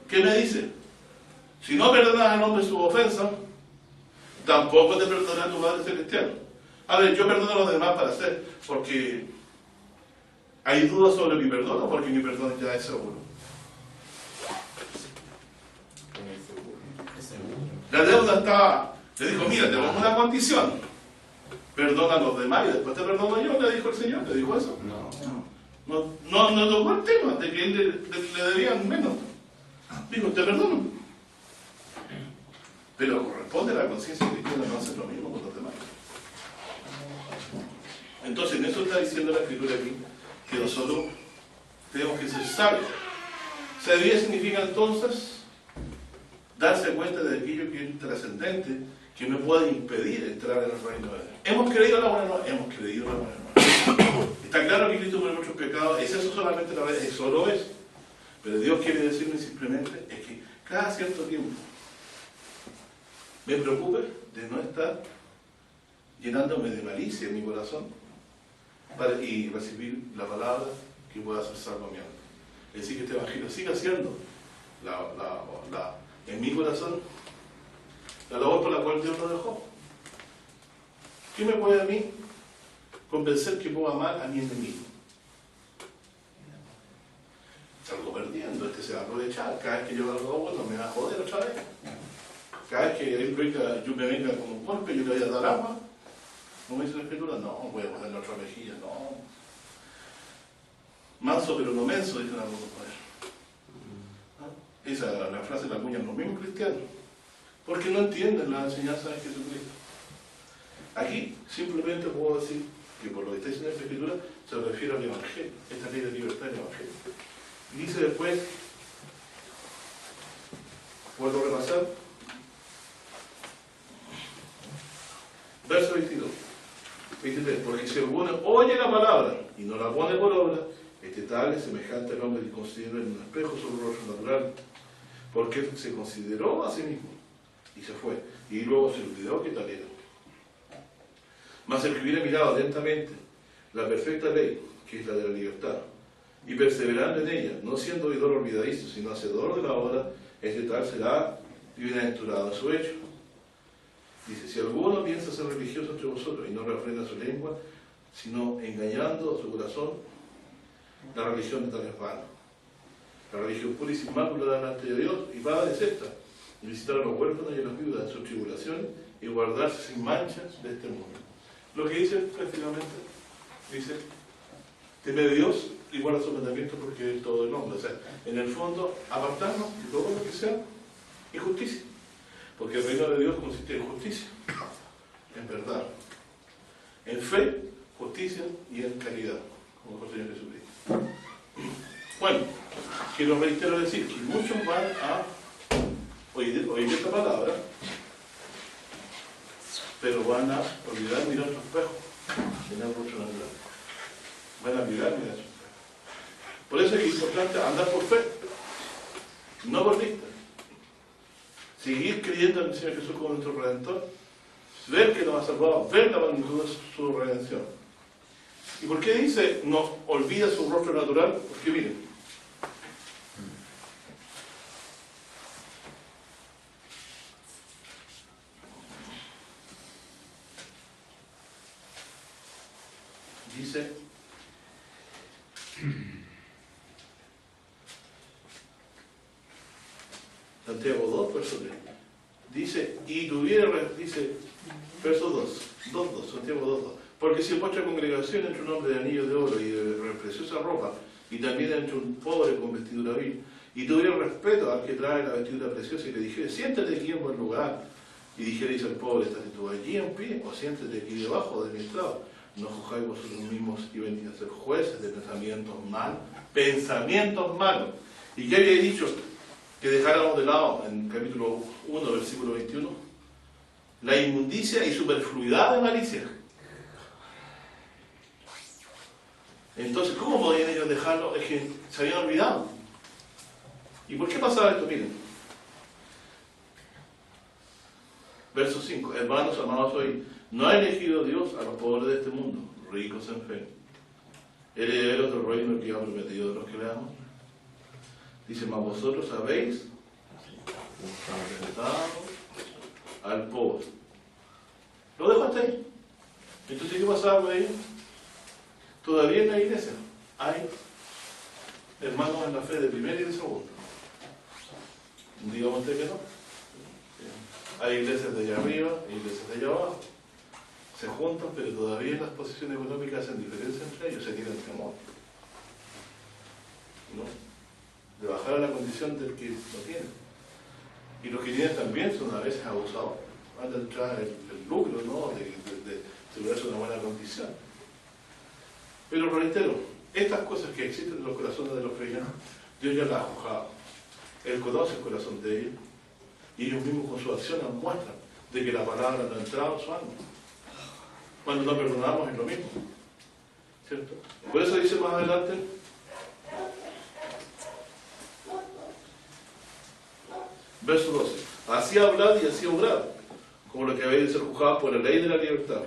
¿qué me dice? Si no perdonas al hombre su ofensa, tampoco te perdonará tu Padre Celestial. A ver, yo perdono a los demás para hacer, porque hay dudas sobre mi perdón o porque mi perdón ya es seguro. La deuda está, le dijo, mira, te pongo una condición, perdona a los demás y después te perdono yo, le dijo el Señor, le dijo eso. No tocó el tema de que él le debían menos. Dijo, te perdono. Pero corresponde a la conciencia cristiana no hacer lo mismo con los demás. Entonces, en eso está diciendo la Escritura aquí, que nosotros tenemos que ser sabios. Sabiduría significa entonces darse cuenta de aquello que es trascendente, que me puede impedir entrar en el reino de Dios. ¿Hemos creído la buena nueva? Hemos creído la buena nueva. Está claro que Cristo murió nuestros pecados, ¿es eso solamente la verdad? Eso lo es. Pero Dios quiere decirme simplemente es que cada cierto tiempo me preocupe de no estar llenándome de malicia en mi corazón y recibir la palabra que pueda hacer salvo a mi alma. Es decir, que este evangelio siga siendo en mi corazón la labor por la cual Dios lo dejó. ¿Qué me puede a mí convencer que puedo amar a mi enemigo? Salgo perdiendo, este se va a aprovechar. Cada vez que yo hago bueno me va a joder otra vez. Cada vez que yo me venga con un golpe, yo le voy a dar agua. ¿No me dice la Escritura? No, voy a ponerle otra mejilla, no. Manso pero no menso, dicen algunos poderes. Esa la frase la acuñan los mismos cristianos, porque no entienden la enseñanza de Jesucristo. Aquí simplemente puedo decir que por lo que está diciendo esta Escritura se refiere al Evangelio, esta ley de libertad del Evangelio. Y dice después, ¿puedo repasar? Verso 22. 23. Porque si alguno oye la palabra y no la pone por obra, este tal es semejante al hombre que considera en un espejo su rostro natural, porque él se consideró a sí mismo y se fue, y luego se olvidó que tal era. Mas el que hubiera mirado atentamente la perfecta ley, que es la de la libertad, y perseverando en ella, no siendo oidor olvidadizo, sino hacedor de la obra, este tal será bienaventurado en su hecho. Dice, si alguno piensa ser religioso entre vosotros y no refrena su lengua, sino engañando a su corazón, la religión de tal es vana. La religión pura y sin mácula delante de Dios y paga es esta, y visitar a los huérfanos y a las viudas en sus tribulaciones y guardarse sin manchas de este mundo. Lo que dice prácticamente, dice, teme a Dios y guarda sus mandamientos porque es todo el hombre. O sea, en el fondo, apartarnos de todo lo que sea injusticia. Porque el reino de Dios consiste en justicia, en verdad, en fe, justicia y en caridad, como dijo el Señor Jesucristo. Bueno, quiero reiterar decir que muchos van a oír esta palabra, pero van a olvidar mirar su espejo, mirar mucho natural. Van a olvidar mirar su espejo. Por eso es importante andar por fe, no por vista. Seguir creyendo en el Señor Jesús como nuestro Redentor, ver que nos ha salvado, ver la magnitud de su redención. ¿Y por qué dice nos olvida su rostro natural? Porque miren, dice Santiago 2, verso 3. Dice, y tuviera, dice, verso 2, Santiago 2, 2. Porque si en vuestra congregación entre un hombre de anillo de oro y de preciosa ropa, y también entre un pobre con vestidura vil, y tuviera respeto al que trae la vestidura preciosa y le dijera, siéntate aquí en buen lugar, y dijerais al pobre, estate tú allí en pie, o siéntate aquí debajo de mi estrado, no juzgáis vosotros mismos y venid a ser jueces de pensamientos malos. Pensamientos malos. ¿Y qué había dicho? Que dejáramos de lado, en capítulo 1, versículo 21, la inmundicia y superfluidad de malicia. Entonces, ¿cómo podían ellos dejarlo? Es que se habían olvidado. ¿Y por qué pasaba esto? Miren. Verso 5. Hermanos, amados hoy, no ha elegido Dios a los pobres de este mundo, ricos en fe, herederos del reino que ha prometido de los que le aman. Dice, mas vosotros habéis dado al pobre. Lo dejo hasta ahí. Entonces, ¿qué pasaba con ellos? Todavía en la iglesia hay hermanos en la fe de primera y de segunda. Digamos usted que no. Hay iglesias de allá arriba, hay iglesias de allá abajo. Se juntan, pero todavía en las posiciones económicas hacen diferencia entre ellos, se tienen temor. ¿No? De bajar a la condición del que lo tiene. Y los que tienen también son a veces abusados. Van a entrar el lucro, ¿no? de asegurarse una buena condición. Pero reitero, estas cosas que existen en los corazones de los creyentes, Dios ya las ha juzgado. Él conoce el corazón de ellos y ellos mismos con su acción nos muestran de que la palabra no ha entrado en su alma. Cuando nos perdonamos es lo mismo, ¿cierto? Por eso dice más adelante, verso 12, así hablad y así obrad, como lo que habéis de ser juzgados por la ley de la libertad.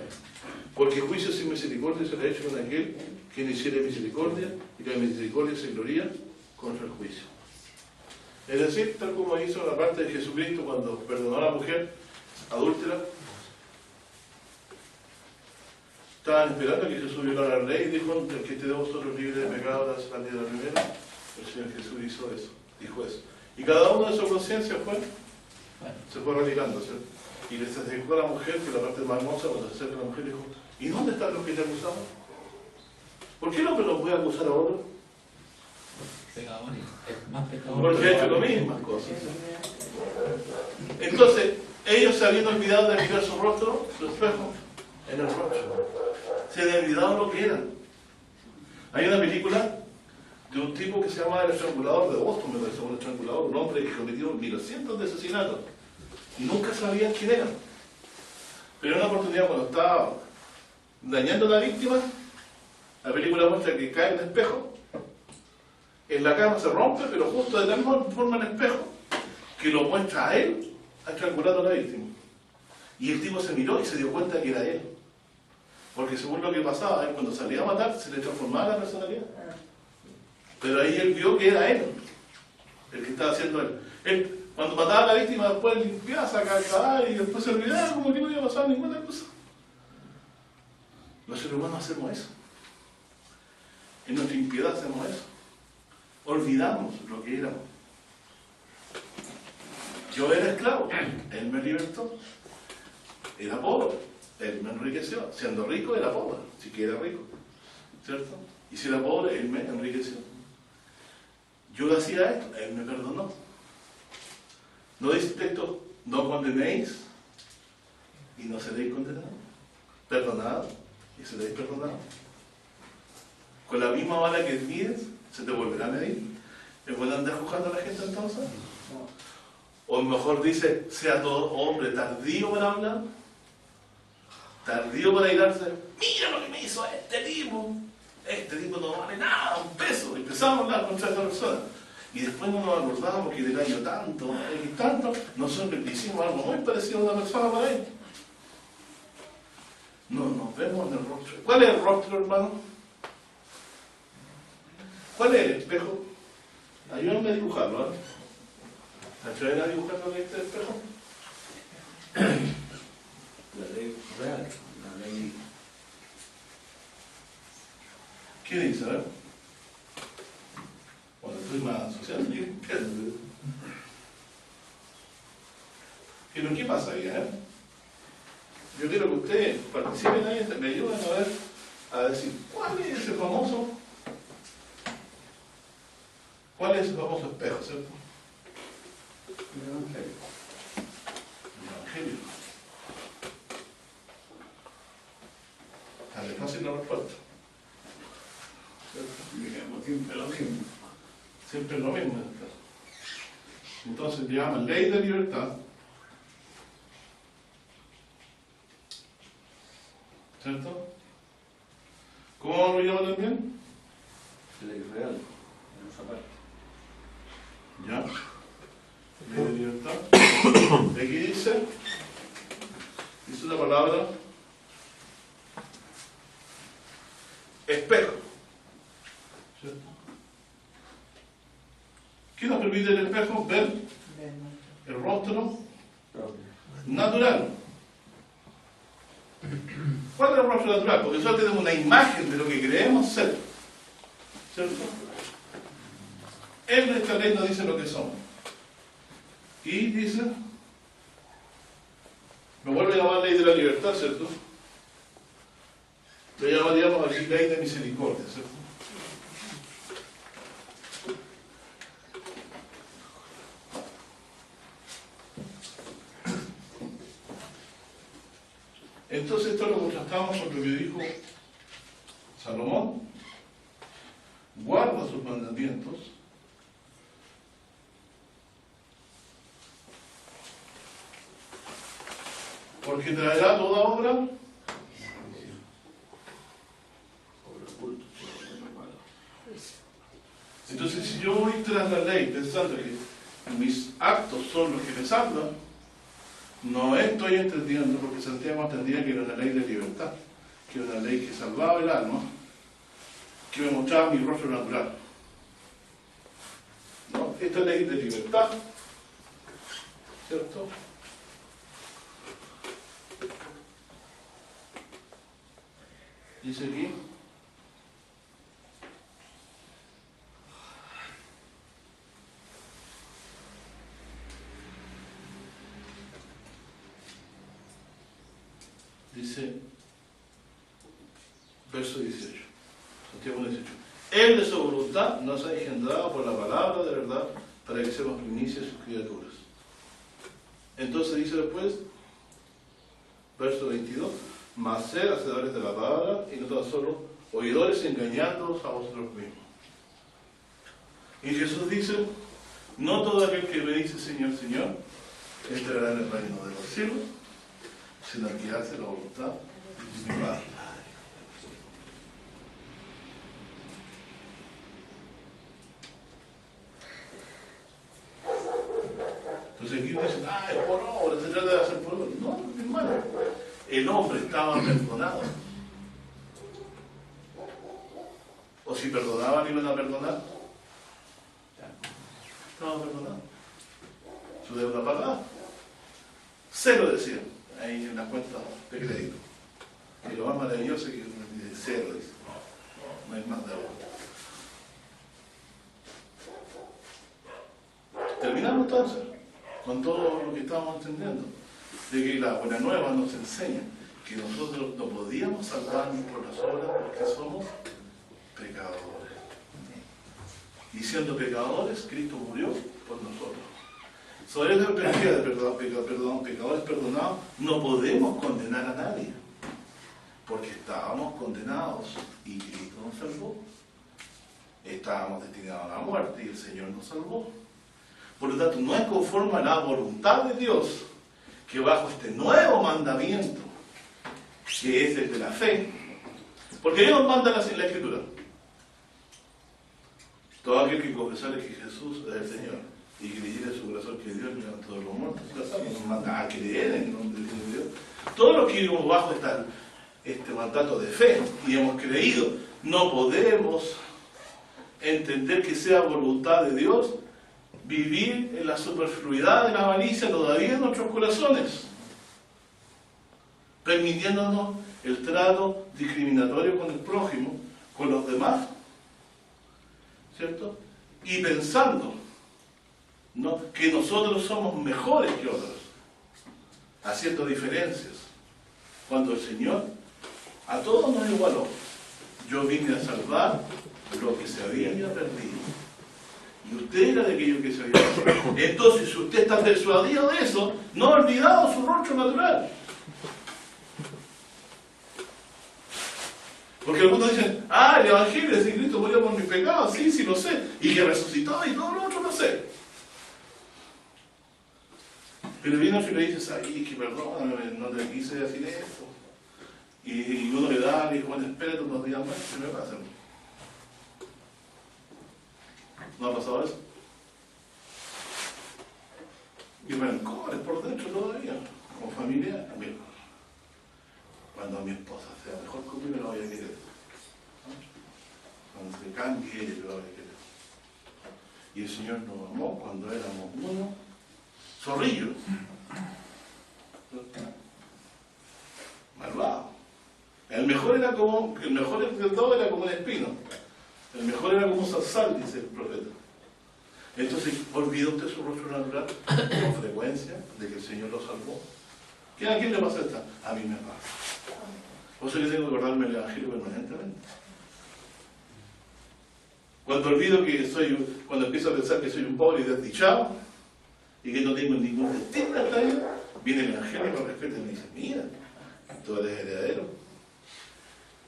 Porque juicio sin misericordia será hecho con aquel que no hiciere misericordia, y que la misericordia se gloría contra el juicio. Es decir, tal como hizo la parte de Jesucristo cuando perdonó a la mujer adúltera, estaban esperando a que Jesús violara la ley y dijo, el que esté de vosotros libre de pecado, la salida de la primera. El Señor Jesús hizo eso, dijo eso. Y cada uno de su conciencia se fue radicando, ¿cierto? Y les acercó a la mujer, que la parte más hermosa, cuando se acerca a la mujer, dijo, ¿y dónde están los que te acusaban? ¿Por qué el hombre los puede acusar a otro? Porque ha hecho las mismas cosas. Entonces, ellos se habían olvidado de mirar su rostro, su espejo, en el rostro. Se habían olvidado lo que eran. Hay una película de un tipo que se llama El Estrangulador de Boston, me parece, un estrangulador, un hombre que cometió 1.200 de asesinatos. Y nunca sabían quién era. Pero en una oportunidad, cuando estaba dañando a la víctima, la película muestra que cae en el espejo, en la cama se rompe, pero justo de tal forma el espejo, que lo muestra a él, estrangulando a la víctima. Y el tipo se miró y se dio cuenta que era él. Porque según lo que pasaba, él cuando salía a matar, se le transformaba la personalidad. Pero ahí él vio que era él, el que estaba haciendo él. Él cuando mataba a la víctima, después limpiaba, sacaba el cadáver y después se olvidaba como que no había pasado ninguna cosa. Los seres humanos hacemos eso. En nuestra impiedad hacemos eso. Olvidamos lo que éramos. Yo era esclavo, él me libertó. Era pobre, él me enriqueció. Siendo rico, era pobre, sí que era rico, ¿cierto? Y si era pobre, él me enriqueció. Yo hacía esto, él me perdonó. ¿No dice el texto, no condenéis y no seréis condenados? Perdonad y seréis perdonados. Con la misma vara que mides, se te volverá a medir. ¿Es bueno andar juzgando a la gente entonces? O mejor dice, sea todo hombre tardío para hablar, tardío para irarse. Mira lo que me hizo este tipo no vale nada, un peso. Y empezamos a hablar contra esta persona. Y después no nos acordábamos que del año tanto, y tanto, nosotros le hicimos algo muy parecido a una persona para él. No nos vemos en el rostro. ¿Cuál es el rostro, hermano? ¿Cuál es el espejo? Ayúdame a dibujarlo, ¿eh? ¿Ayúdame a dibujar lo que es el espejo? La ley real, la ley. ¿Qué dice? A ver. Bueno, estoy más social, pero ¿qué pasa ahí? Yo quiero que ustedes participen ahí, me ayuden a ver, a decir, ¿cuál es ese famoso espejo, cierto? El Evangelio. El Evangelio. Tan fácil Digamos, siempre lo mismo. Siempre es lo mismo. Entonces le llaman ley de libertad. ¿Cierto? ¿Cómo lo llaman también? Ley real, en esa parte. Ya. Ley de libertad. Aquí dice una palabra, espejo. ¿Cierto? ¿Qué nos permite el espejo? Ver el rostro natural. ¿Cuál es el rostro natural? Porque nosotros tenemos una imagen de lo que creemos ser. ¿Cierto? En esta ley nos dice lo que somos. Y dice, me vuelve a llamar ley de la libertad, ¿cierto? Le llamaríamos aquí ley de misericordia, ¿cierto? Entonces esto lo contrastamos con lo que dijo Salomón: guarda sus mandamientos, porque traerá toda obra Entonces, si yo voy tras la ley pensando que mis actos son los que me salvan, no estoy entendiendo, porque Santiago entendía que era una ley de libertad, que era una ley que salvaba el alma, que me mostraba mi rostro natural. ¿No? Esta ley de libertad, ¿cierto? Dice aquí, dice, verso 18, Santiago 18, Él de su voluntad nos ha engendrado por la palabra de verdad para que seamos primicias de sus criaturas. Entonces dice después, verso 22, mas sed hacedores de la palabra y no tan solo oidores engañándoos a vosotros mismos. Y Jesús dice, no todo aquel que me dice Señor, Señor, entrará en el reino de los cielos, sino que hace la voluntad de mi Padre. Entonces aquí dicen, es por obra, se trata de hacer por obra. No, mi hermano, el hombre estaba perdonado. O si perdonaban, iban a perdonar. Estaba perdonado. Su deuda pagada. Se lo decían ahí en la cuenta de crédito. Y lo más maravilloso es que cero dice, no hay más deuda. Terminamos entonces con todo lo que estábamos entendiendo, de que la buena nueva nos enseña que nosotros no podíamos salvarnos por las obras porque somos pecadores. Y siendo pecadores, Cristo murió por nosotros. Sobre la perspectiva de pecadores perdonados, no podemos condenar a nadie, porque estábamos condenados y Cristo nos salvó. Estábamos destinados a la muerte y el Señor nos salvó. Por lo tanto, no es conforme a la voluntad de Dios que bajo este nuevo mandamiento, que es el de la fe, porque Dios manda en la Escritura: todo aquel que confesare que Jesús es el Señor y creyere en su corazón que Dios levantó de los muertos, nos manda a creer en el nombre de Dios. Todos los que vivimos bajo este mandato de fe y hemos creído, no podemos entender que sea voluntad de Dios vivir en la superfluidad de la avaricia todavía en nuestros corazones, permitiéndonos el trato discriminatorio con el prójimo, con los demás, ¿cierto? Y pensando, ¿no?, que nosotros somos mejores que otros, haciendo diferencias, cuando el Señor a todos nos igualó. Yo vine a salvar lo que se había perdido. Y usted era de aquello que se había perdido. Entonces, si usted está persuadido de eso, no ha olvidado su rostro natural. Porque algunos dicen, el Evangelio es que Cristo murió por mis pecados, sí lo sé, y que resucitó y todo lo otro no sé. Pero viene otro y le dices, que perdóname, no te quise decir esto. Y uno le da, le dice, bueno, espérate unos días más, ¿qué me pasa? ¿No ha pasado eso? Y rencores por dentro todavía, como familia, amigo. Cuando mi esposa sea mejor conmigo, la voy a querer. Cuando se cambie, yo la voy a querer. Y el Señor nos amó cuando éramos unos zorrillos. Malvado. El mejor de todo era como un espino. El mejor era como un zarzal, dice el profeta. Entonces, ¿olvidó usted su rostro natural con frecuencia de que el Señor lo salvó? ¿A quién le pasa esta? A mí me pasa. Por eso yo tengo que acordarme el Evangelio permanentemente. Cuando olvido cuando empiezo a pensar que soy un pobre y desdichado, y que no tengo ningún destino en esta vida, viene el Evangelio y me respeta y me dice, mira, tú eres heredero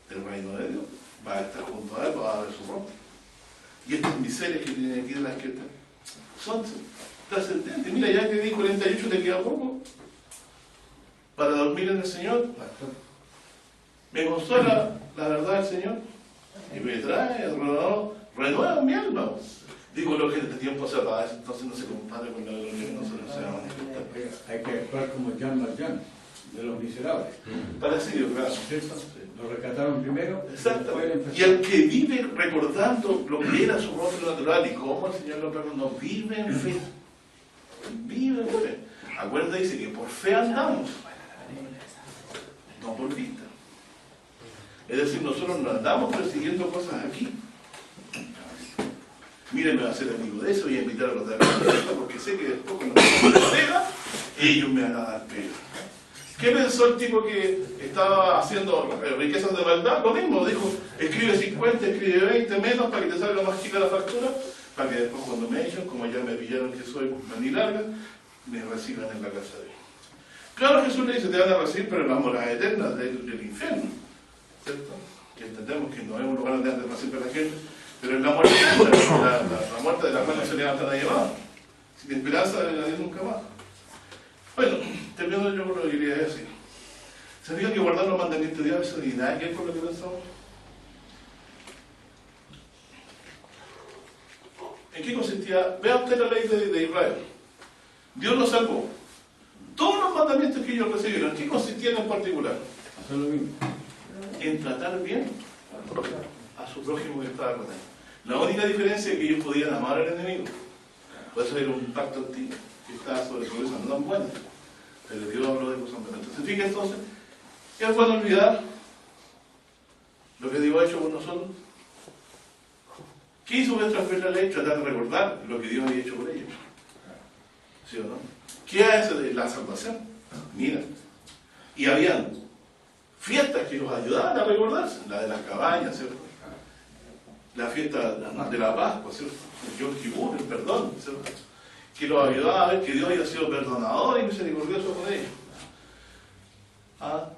del reino de Dios, vas a estar junto a él, vas a ver su rostro. Y estas miserias que tienen aquí en la esquina son trascendentes. Mira, ya que di 48, te queda poco para dormir en el Señor. Me consuela la verdad del Señor y me trae, renueva mi alma. Digo, lo que este tiempo se va, entonces no se compare con la gloria que nosotros se va a manifestar. Hay que actuar como Jean Valjean, de los miserables. Parecido, claro. ¿Cierto? Lo rescataron primero. Exactamente. Y el que vive recordando lo que era su rostro natural y cómo el Señor lo perdonó, vive en fe. Vive en fe. Acuérdate, dice que por fe andamos, no por vista. Es decir, nosotros no andamos persiguiendo cosas aquí. Miren, me va a hacer amigo de eso, voy a invitar a los de la porque sé que después cuando me pega, ellos me van a dar pega. ¿Qué pensó el tipo que estaba haciendo riquezas de maldad? Lo mismo, dijo, escribe 50, escribe 20 menos para que te salga más chica la factura, para que después cuando me echen, como ya me pillaron que soy mani larga, me reciban en la casa de Dios. Claro, Jesús le dice, te van a recibir, pero en las moradas eternas del infierno, ¿cierto? Que entendemos que no es un lugar donde anda para siempre la gente, pero en la muerte eterna, la muerte de la cual no se levanta nadie más, sin esperanza de nadie nunca más. Bueno, terminando yo con lo que quería decir. ¿Sabían que guardar los mandamientos de Dios eso ni nada que ver con lo que pensamos? ¿En qué consistía? Vea usted la ley de Israel. Dios los salvó. Todos los mandamientos que ellos recibieron, ¿en qué consistían en particular? Hacer lo mismo. En tratar bien a su prójimo que estaba con él. La única diferencia es que ellos podían amar al enemigo. Por eso era un pacto antiguo que estaba sobre cosas no tan buenas. Pero Dios habló de cosas buenas. Entonces, fíjense entonces, es bueno olvidar lo que Dios ha hecho por nosotros. ¿Qué hizo mientras fue la ley? Tratar de recordar lo que Dios había hecho por ellos. ¿Sí o no? ¿Qué hace de la salvación? Mira. Y habían fiestas que los ayudaban a recordarse. La de las cabañas, ¿cierto? La fiesta de la Pascua, ¿cierto? El Yom Kippur, el perdón, ¿cierto? Que los ayudaba a ver que Dios había sido perdonador y misericordioso con ellos.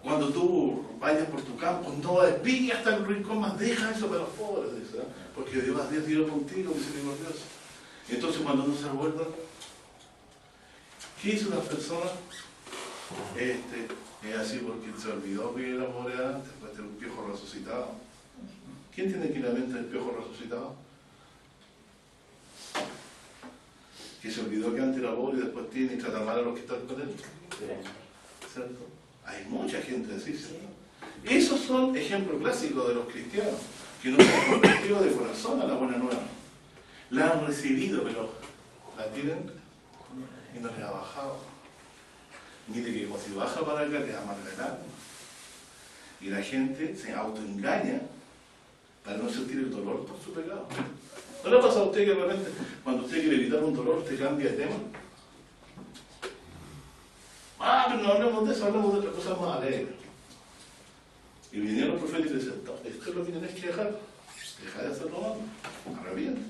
Cuando tú vayas por tu campo, no desvíes hasta el rincón más, deja eso para los pobres, dice, porque Dios ha sido contigo, misericordioso. Entonces, cuando uno se acuerda, ¿qué hizo las personas? Es así porque se olvidó que el amor era antes, después de un piojo resucitado. ¿Quién tiene aquí la mente del piojo resucitado? Que se olvidó que antes era pobre y después tiene y trata mal a los que están con él. ¿Cierto? Hay mucha gente así, ¿cierto? Esos son ejemplos clásicos de los cristianos, que no se han convertido de corazón a la buena nueva. La han recibido, pero la tienen y no les ha bajado. Mire que si baja para acá, les amarga el alma. Y la gente se autoengaña para no sentir el dolor por su pecado. ¿No le ha pasado a usted que de repente, cuando usted quiere evitar un dolor, usted cambia de tema? Pero no hablemos de eso, hablemos de otras cosas más alegres. Y vinieron los profetas y le decían, esto es lo que tenés que dejar. Deja de hacerlo mal, arrepiente.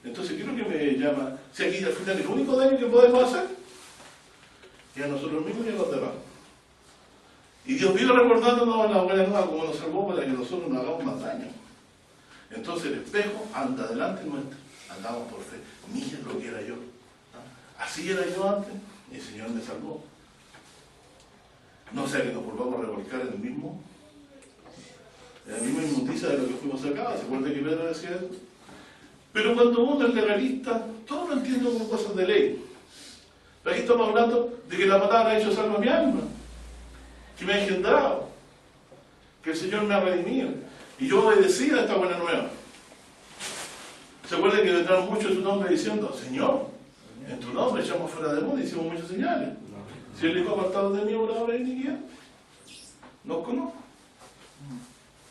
Entonces, ¿qué es lo que me llama? Si aquí al final el único daño que podemos hacer es a nosotros mismos y a los demás. Y Dios vive recordándonos la buena nueva como nos salvó para que nosotros no hagamos más daño. Entonces el espejo anda delante nuestro, andamos por fe. Mira lo que era yo. Así era yo antes, y el Señor me salvó. No sea que nos volvamos a revolcar en la misma inmundicia de lo que fuimos acá. ¿Se acuerda que Pedro decía eso? Pero cuando uno es legalista, todo lo entiendo como cosas de ley. Pero aquí estamos hablando de que la palabra ha hecho salvo a mi alma, que me ha engendrado, que el Señor me ha redimido. Y yo obedecí a esta buena nueva. ¿Se acuerdan que vendrán muchos en su nombre diciendo, Señor, en tu nombre echamos fuera demonios, hicimos muchas señales? Si el Hijo apartado de mí, por obra de iniquidad, no os conozco.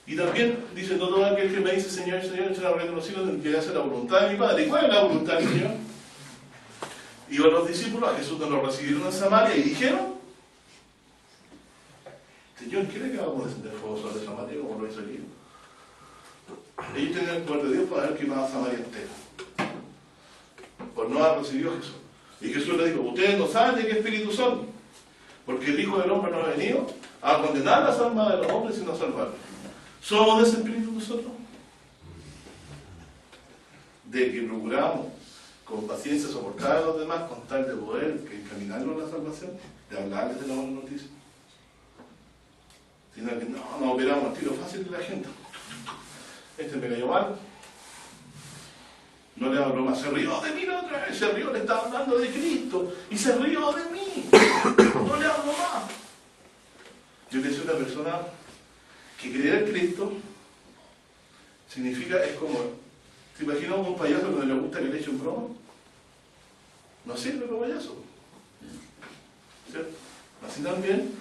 Y también dice, no todo aquel que me dice Señor, Señor, echará reino de los cielos, que hace la voluntad de mi Padre. ¿Y cuál es la voluntad del Señor? Iban los discípulos, a Jesús no lo recibieron en Samaria y dijeron, Señor, ¿quiere que hagamos descender fuego sobre Samaria como lo hizo aquí? Ellos tenían el poder de Dios para haber quemado a Samaria entera, por no haber recibido a Jesús. Y Jesús le dijo, ustedes no saben de qué espíritu son, porque el Hijo del Hombre no ha venido a condenar las almas de los hombres, sino a salvarlas. ¿Somos de ese espíritu nosotros? De que procuramos con paciencia soportar a los demás con tal de poder encaminarlos a la salvación, de hablarles de la buena noticia. Sino que no operamos al tiro fácil de la gente. Este me cayó mal. No le hago broma, se rió de mí la otra vez, se rió, le estaba hablando de Cristo y se rió de mí. No le hablo más. Yo que soy una persona que creer en Cristo significa, es como, ¿se imaginan un payaso que no le gusta que le eche un broma? No sirve como payaso. ¿Cierto? Así también,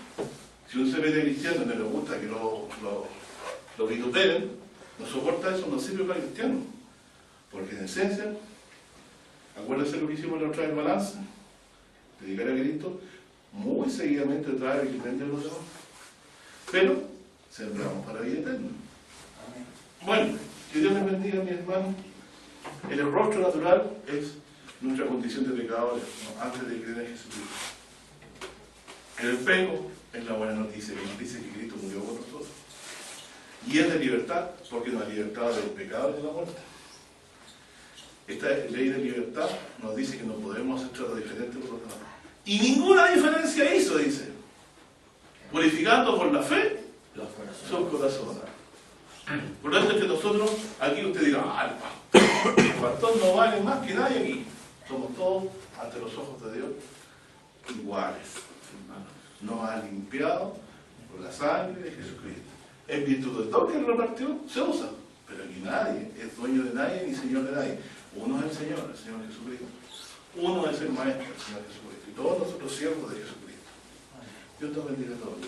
si un se ve de cristiano y no le gusta que lo vituperen, no soporta eso, no sirve para cristiano. Porque en esencia, acuérdense lo que hicimos la otra vez en Balance, dedicar a Cristo, muy seguidamente trae el vituperio de los demás. Pero sembramos para la vida eterna. Bueno, que Dios les bendiga, mis hermanos. El rostro natural es nuestra condición de pecadores, ¿no? Antes de creer en Jesucristo. El espejo es la buena noticia, que nos dice que Cristo murió por nosotros. Y es de libertad, porque nos ha libertado del pecado y de la muerte. Esta ley de libertad nos dice que no podemos hacer trato diferente por los demás. Y ninguna diferencia hizo, dice. Purificando por la fe sus corazones. Por lo tanto es que nosotros, aquí usted dirá, el pastor no vale más que nadie aquí. Somos todos, ante los ojos de Dios, iguales. Nos ha limpiado por la sangre de Jesucristo. En virtud del don que él repartió, se usa. Pero aquí nadie es dueño de nadie ni señor de nadie. Uno es el Señor Jesucristo. Uno es el Maestro, el Señor Jesucristo. Y todos nosotros siervos de Jesucristo. Dios te bendiga a todos.